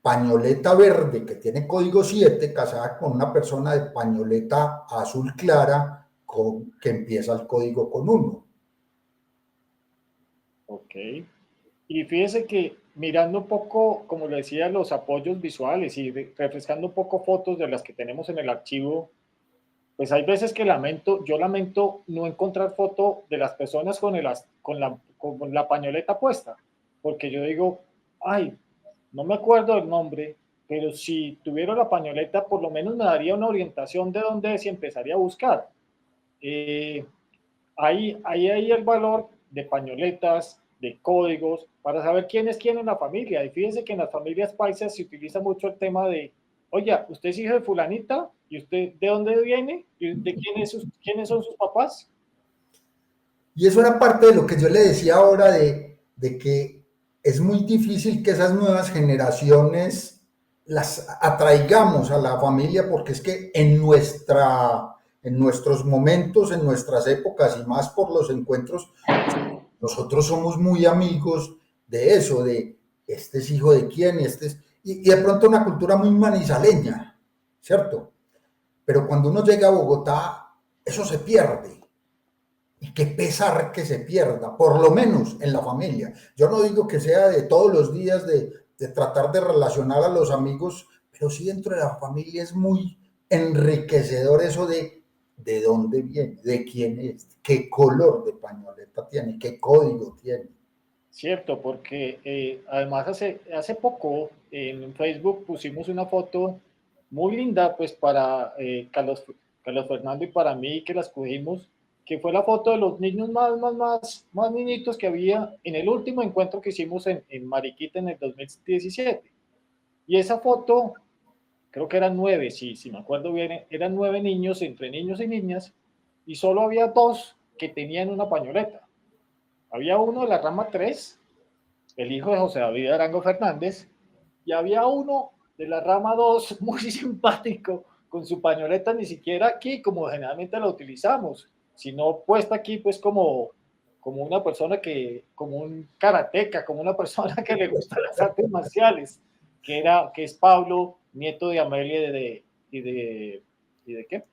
pañoleta verde que tiene código 7 casada con una persona de pañoleta azul clara que empieza el código con 1. Ok. Y fíjese que mirando un poco, como le decía, los apoyos visuales y refrescando un poco fotos de las que tenemos en el archivo, pues hay veces que yo lamento no encontrar foto de las personas con la pañoleta puesta, porque yo digo, ay, no me acuerdo del nombre, pero si tuviera la pañoleta, por lo menos me daría una orientación de dónde es y empezaría a buscar. eh, hay el valor de pañoletas, de códigos, para saber quién es quién en la familia. Y fíjense que en las familias paisas se utiliza mucho el tema de, oye, usted es hijo de fulanita, ¿y usted de dónde viene? ¿Y de quiénes son sus papás? Y eso era parte de lo que yo le decía ahora de que es muy difícil que esas nuevas generaciones las atraigamos a la familia porque es que en nuestros momentos, en nuestras épocas y más por los encuentros, nosotros somos muy amigos de eso, de este es hijo de quién y y de pronto una cultura muy manizaleña, ¿cierto? Pero cuando uno llega a Bogotá, eso se pierde. Y qué pesar que se pierda, por lo menos en la familia. Yo no digo que sea de todos los días de tratar de relacionar a los amigos, pero sí dentro de la familia es muy enriquecedor eso de dónde viene, de quién es, qué color de pañoleta tiene, qué código tiene. Cierto, porque además hace poco en Facebook pusimos una foto muy linda, pues para Carlos Fernando y para mí, que la escogimos, que fue la foto de los niños más niñitos que había en el último encuentro que hicimos en Mariquita en el 2017. Y esa foto, creo que eran 9, si me acuerdo bien, eran 9 niños, entre niños y niñas, y solo había 2 que tenían una pañoleta. Había uno de la rama 3, el hijo de José David Arango Fernández, y había uno de la rama 2 muy simpático, con su pañoleta ni siquiera aquí, como generalmente la utilizamos, sino puesta aquí pues como una persona como un karateca, como una persona que le gustan las artes marciales, que es Pablo, nieto de Amelia y de qué?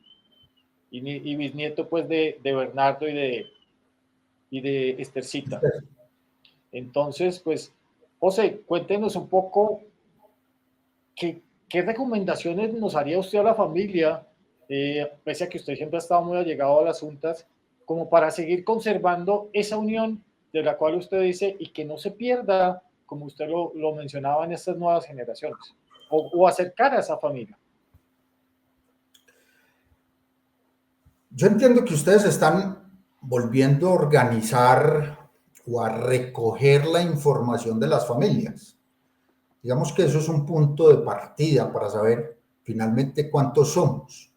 Y bisnieto pues de Bernardo y de Estercita. Entonces, pues, José, cuéntenos un poco qué recomendaciones nos haría usted a la familia, pese a que usted siempre ha estado muy allegado a las juntas, como para seguir conservando esa unión de la cual usted dice y que no se pierda, como usted lo mencionaba en estas nuevas generaciones, o acercar a esa familia. Yo entiendo que ustedes están volviendo a organizar o a recoger la información de las familias. Digamos que eso es un punto de partida para saber finalmente cuántos somos.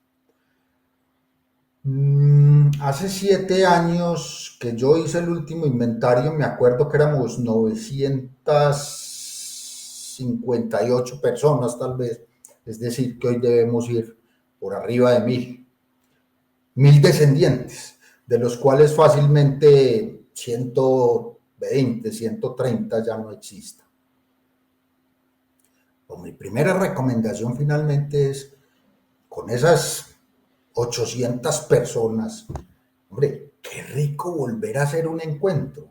Hace 7 años que yo hice el último inventario, me acuerdo que éramos 958 personas tal vez, es decir, que hoy debemos ir por arriba de 1000 descendientes, de los cuales fácilmente 120, 130 ya no existen. Pues mi primera recomendación finalmente es, con esas 800 personas, hombre, qué rico volver a hacer un encuentro,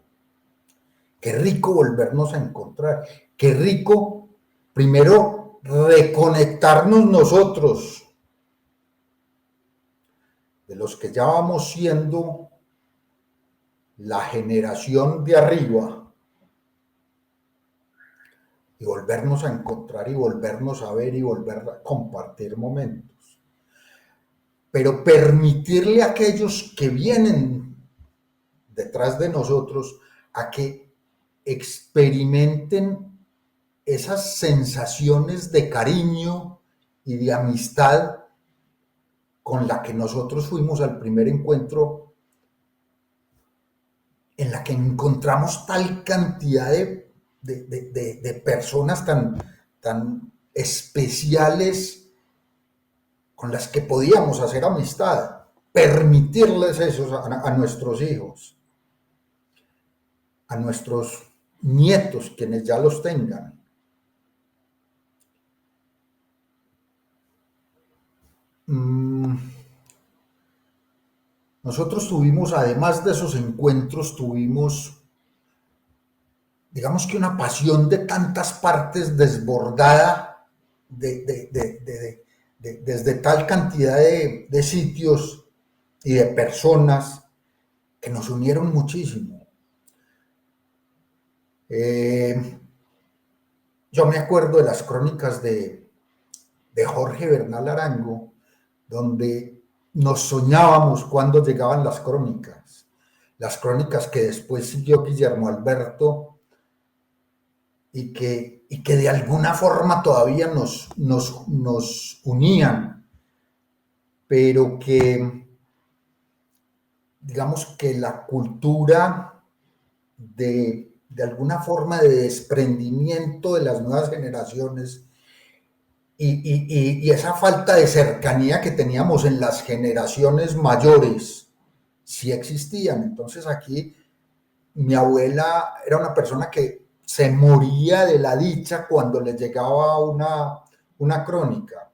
qué rico volvernos a encontrar, qué rico primero reconectarnos nosotros, de los que ya vamos siendo la generación de arriba, y volvernos a encontrar y volvernos a ver y volver a compartir momentos. Pero permitirle a aquellos que vienen detrás de nosotros a que experimenten esas sensaciones de cariño y de amistad con la que nosotros fuimos al primer encuentro, en la que encontramos tal cantidad de personas tan especiales con las que podíamos hacer amistad, permitirles eso a nuestros hijos, a nuestros nietos, quienes ya los tengan. Nosotros tuvimos, además de esos encuentros, tuvimos, digamos que una pasión de tantas partes desbordada desde tal cantidad de sitios y de personas que nos unieron muchísimo. Yo me acuerdo de las crónicas de Jorge Bernal Arango, donde nos soñábamos cuando llegaban las crónicas que después siguió Guillermo Alberto y que de alguna forma todavía nos unían, pero que digamos que la cultura de alguna forma de desprendimiento de las nuevas generaciones y esa falta de cercanía que teníamos en las generaciones mayores, sí existían. Entonces aquí mi abuela era una persona que se moría de la dicha cuando le llegaba una crónica,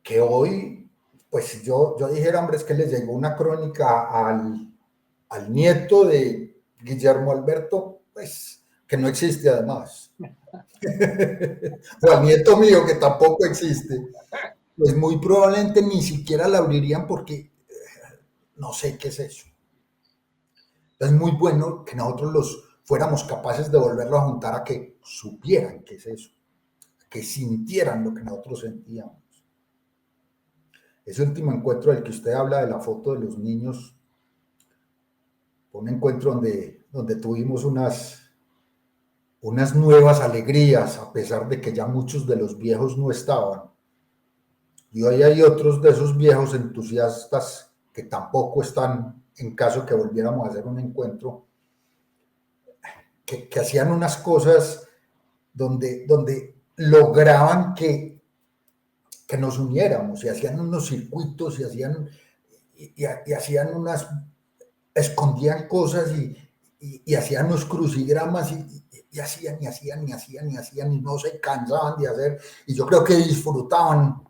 que hoy, pues si yo dijera, hombre, es que le llegó una crónica al nieto de Guillermo Alberto, pues que no existe además, o al nieto mío que tampoco existe, pues muy probablemente ni siquiera la abrirían porque no sé qué es eso. Es muy bueno que nosotros los fuéramos capaces de volverlo a juntar a que supieran qué es eso, que sintieran lo que nosotros sentíamos. Ese último encuentro del que usted habla de la foto de los niños, fue un encuentro donde tuvimos unas nuevas alegrías, a pesar de que ya muchos de los viejos no estaban. Y hoy hay otros de esos viejos entusiastas que tampoco están en caso que volviéramos a hacer un encuentro, que hacían unas cosas donde lograban que nos uniéramos y hacían unos circuitos y hacían unas, escondían cosas y hacían unos crucigramas y hacían y hacían y hacían y hacían y no se cansaban de hacer. Y yo creo que disfrutaban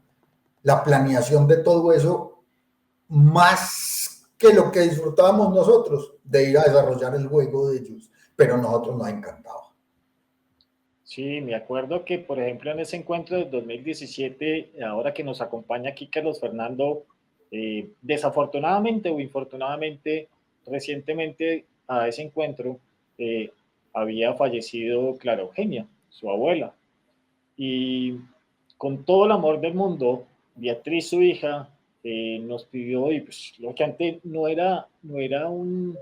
la planeación de todo eso más que lo que disfrutábamos nosotros de ir a desarrollar el juego de ellos, pero a nosotros nos encantaba. Sí, me acuerdo que, por ejemplo, en ese encuentro del 2017, ahora que nos acompaña aquí Carlos Fernando, desafortunadamente o infortunadamente, recientemente a ese encuentro había fallecido Clara Eugenia, su abuela. Y con todo el amor del mundo, Beatriz, su hija, nos pidió, y pues lo que antes no era un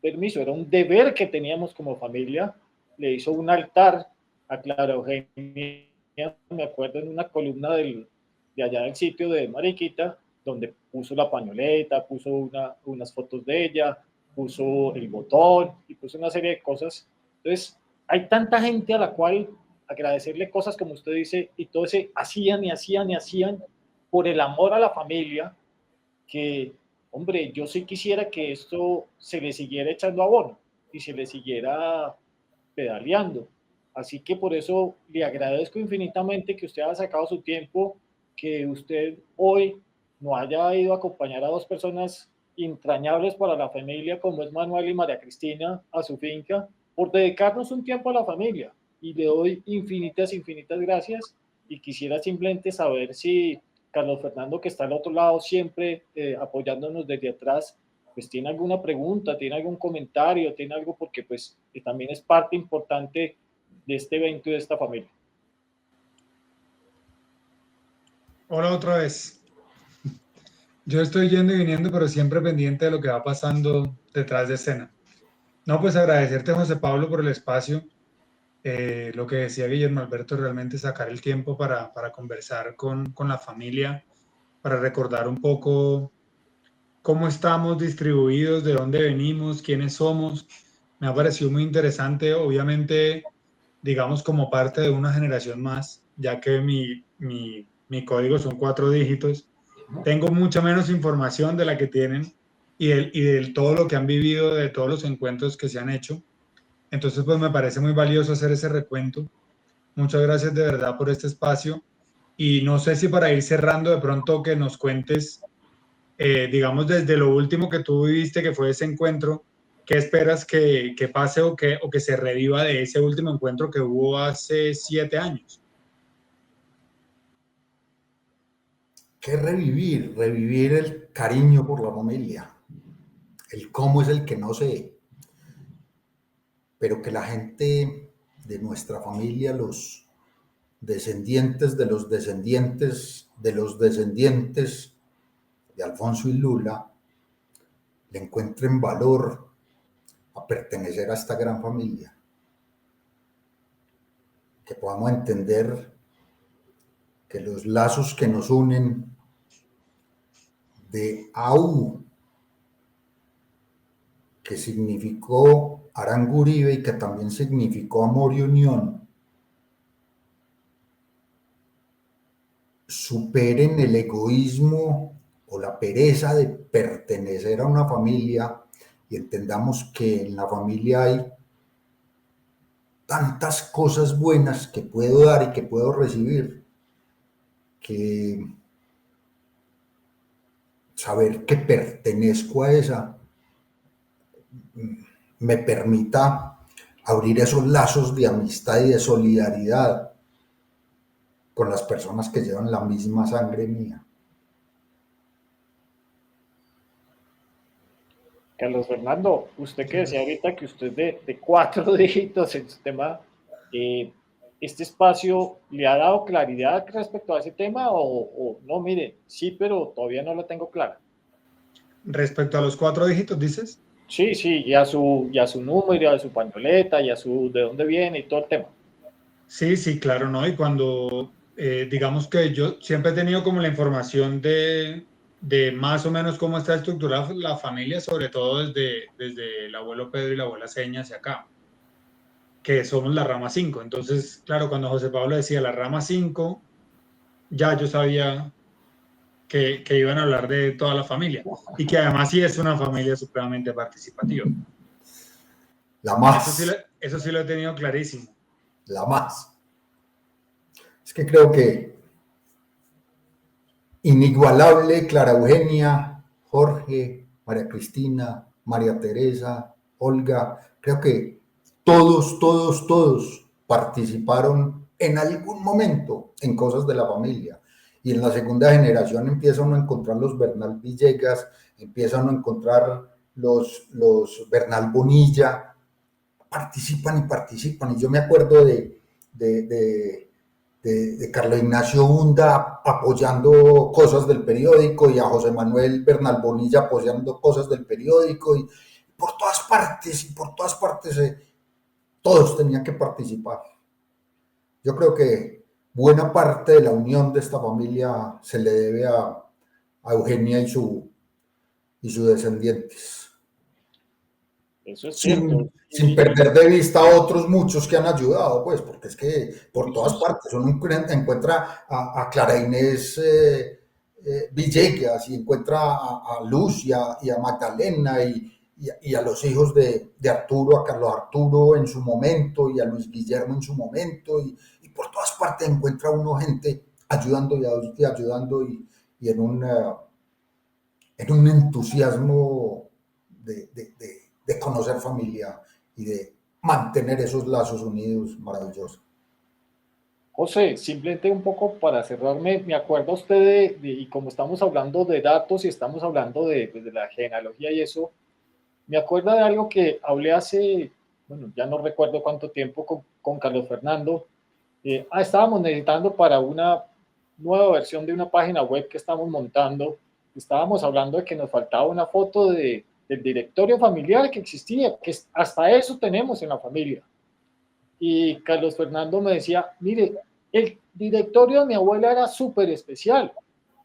permiso, era un deber que teníamos como familia, le hizo un altar a Clara Eugenia, me acuerdo en una columna de allá del sitio de Mariquita, donde puso la pañoleta, puso unas fotos de ella, puso el botón y puso una serie de cosas. Entonces, hay tanta gente a la cual agradecerle cosas como usted dice, y todo ese hacían y hacían y hacían por el amor a la familia, que, hombre, yo sí quisiera que esto se le siguiera echando abono y se le siguiera pedaleando. Así que por eso le agradezco infinitamente que usted haya sacado su tiempo, que usted hoy no haya ido a acompañar a dos personas entrañables para la familia como es Manuel y María Cristina a su finca, por dedicarnos un tiempo a la familia. Y le doy infinitas, infinitas gracias y quisiera simplemente saber si Carlos Fernando, que está al otro lado siempre apoyándonos desde atrás, pues tiene alguna pregunta, tiene algún comentario, tiene algo porque pues también es parte importante de este evento y de esta familia. Hola otra vez. Yo estoy yendo y viniendo, pero siempre pendiente de lo que va pasando detrás de escena. No, pues agradecerte, José Pablo, por el espacio. Lo que decía Guillermo Alberto, realmente sacar el tiempo para conversar con la familia, para recordar un poco cómo estamos distribuidos, de dónde venimos, quiénes somos. Me ha parecido muy interesante, obviamente, digamos, como parte de una generación más, ya que mi código son 4 dígitos. Tengo mucha menos información de la que tienen y de todo lo que han vivido, de todos los encuentros que se han hecho. Entonces, pues me parece muy valioso hacer ese recuento. Muchas gracias de verdad por este espacio. Y no sé si para ir cerrando, de pronto que nos cuentes, digamos, desde lo último que tú viviste, que fue ese encuentro, ¿qué esperas que pase o que se reviva de ese último encuentro que hubo hace 7 años? ¿Qué revivir? Revivir el cariño por la familia. El cómo es el que no sé, pero que la gente de nuestra familia, los descendientes de los descendientes de los descendientes, y Alfonso y Lula le encuentren valor a pertenecer a esta gran familia, que podamos entender que los lazos que nos unen de AU, que significó Arango Uribe y que también significó amor y unión, superen el egoísmo o la pereza de pertenecer a una familia y entendamos que en la familia hay tantas cosas buenas que puedo dar y que puedo recibir, que saber que pertenezco a esa me permita abrir esos lazos de amistad y de solidaridad con las personas que llevan la misma sangre mía. Carlos Fernando, usted que decía ahorita que usted de 4 dígitos en su tema, ¿este espacio le ha dado claridad respecto a ese tema o no? Mire, sí, pero todavía no lo tengo claro. Respecto a los 4 dígitos, ¿dices? Sí, y a su número, y a su pañoleta, y a su de dónde viene y todo el tema. Sí, claro, ¿no? Y cuando, digamos que yo siempre he tenido como la información de más o menos cómo está estructurada la familia, sobre todo desde el abuelo Pedro y la abuela Seña hacia acá, que somos la rama 5. Entonces, claro, cuando José Pablo decía la rama 5, ya yo sabía que iban a hablar de toda la familia y que además sí es una familia supremamente participativa. La más. Eso sí lo he tenido clarísimo. La más. Es que creo que inigualable Clara Eugenia, Jorge, María Cristina, María Teresa, Olga, creo que todos participaron en algún momento en cosas de la familia. Y en la segunda generación empieza uno a encontrar los Bernal Villegas, empieza uno a encontrar los Bernal Bonilla, participan. Y yo me acuerdo de Carlos Ignacio Hunda apoyando cosas del periódico y a José Manuel Bernal Bonilla apoyando cosas del periódico y por todas partes todos tenían que participar. Yo creo que buena parte de la unión de esta familia se le debe a Eugenia y sus descendientes. Eso es cierto. Sin perder de vista a otros muchos que han ayudado, pues, porque es que por todas partes uno encuentra a Clara Inés Villegas y encuentra a Luz y a Magdalena y a los hijos de Arturo, a Carlos Arturo en su momento y a Luis Guillermo en su momento y por todas partes encuentra uno gente ayudando y en un entusiasmo de conocer familia y de mantener esos lazos unidos maravillosos. José, simplemente un poco para cerrarme, me acuerdo usted y como estamos hablando de datos y estamos hablando de la genealogía y eso, me acuerdo de algo que hablé hace, bueno, ya no recuerdo cuánto tiempo con Carlos Fernando. Estábamos necesitando para una nueva versión de una página web que estamos montando, estábamos hablando de que nos faltaba una foto del directorio familiar que existía, que hasta eso tenemos en la familia. Y Carlos Fernando me decía, mire, el directorio de mi abuela era súper especial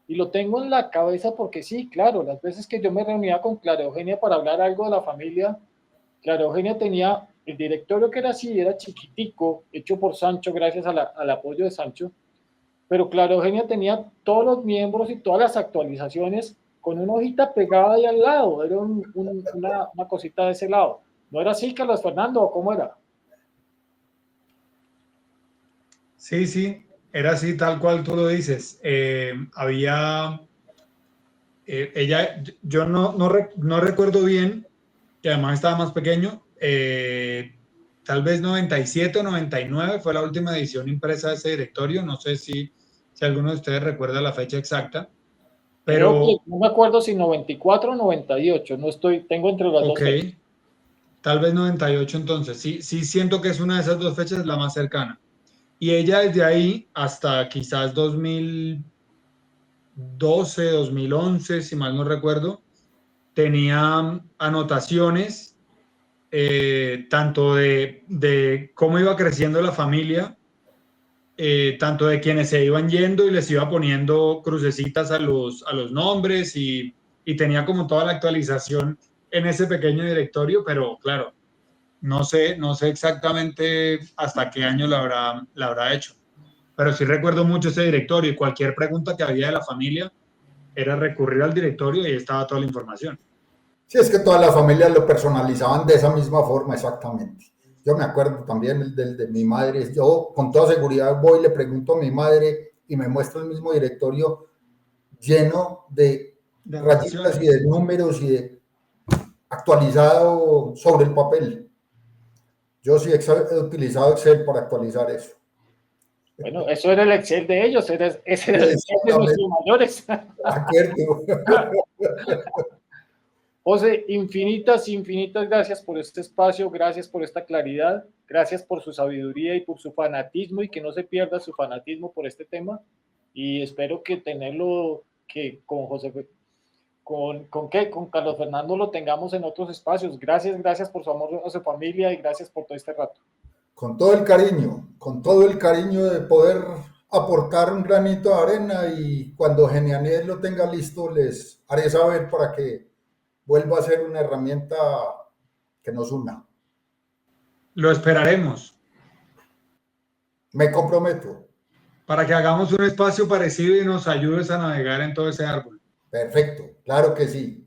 y lo tengo en la cabeza porque sí, claro, las veces que yo me reunía con Clara Eugenia para hablar algo de la familia, Clara Eugenia tenía el directorio que era así, era chiquitico, hecho por Sancho gracias al apoyo de Sancho, pero Clara Eugenia tenía todos los miembros y todas las actualizaciones con una hojita pegada ahí al lado, era una cosita de ese lado. ¿No era así, Carlos Fernando, o cómo era? Sí, era así, tal cual tú lo dices. Había, ella, yo no recuerdo bien, que además estaba más pequeño, tal vez 97 o 99 fue la última edición impresa de ese directorio, no sé si alguno de ustedes recuerda la fecha exacta, pero... Creo que, no me acuerdo si 94 o 98, no estoy, tengo entre las dos fechas. Tal vez 98 entonces, sí siento que es una de esas dos fechas la más cercana. Y ella desde ahí hasta quizás 2000, 2012, 2011, si mal no recuerdo, tenía anotaciones tanto de cómo iba creciendo la familia, tanto de quienes se iban yendo y les iba poniendo crucecitas a los nombres y tenía como toda la actualización en ese pequeño directorio, pero claro, no sé exactamente hasta qué año la habrá hecho, pero sí recuerdo mucho ese directorio y cualquier pregunta que había de la familia era recurrir al directorio y ahí estaba toda la información. Sí, es que todas las familias lo personalizaban de esa misma forma, exactamente. Yo me acuerdo también del de mi madre. Yo con toda seguridad voy y le pregunto a mi madre y me muestra el mismo directorio lleno de De rayitas y anotaciones. de números y de actualizado sobre el papel. Yo sí he utilizado Excel para actualizar eso. Bueno, eso era el Excel de ellos, ese era el Excel de Exactamente, nuestros mayores. de acuerdo. José, infinitas, infinitas gracias por este espacio, gracias por esta claridad, gracias por su sabiduría y por su fanatismo y que no se pierda su fanatismo por este tema. Y espero que tenerlo, que con José, con Carlos Fernando lo tengamos en otros espacios. Gracias, gracias por su amor a su familia y gracias por todo este rato. Con todo el cariño de poder aportar un granito de arena y cuando Genianés lo tenga listo les haré saber para que vuelva a ser una herramienta que nos una. Lo esperaremos Me comprometo. para que hagamos un espacio parecido y nos ayudes a navegar en todo ese árbol. Perfecto, claro que sí.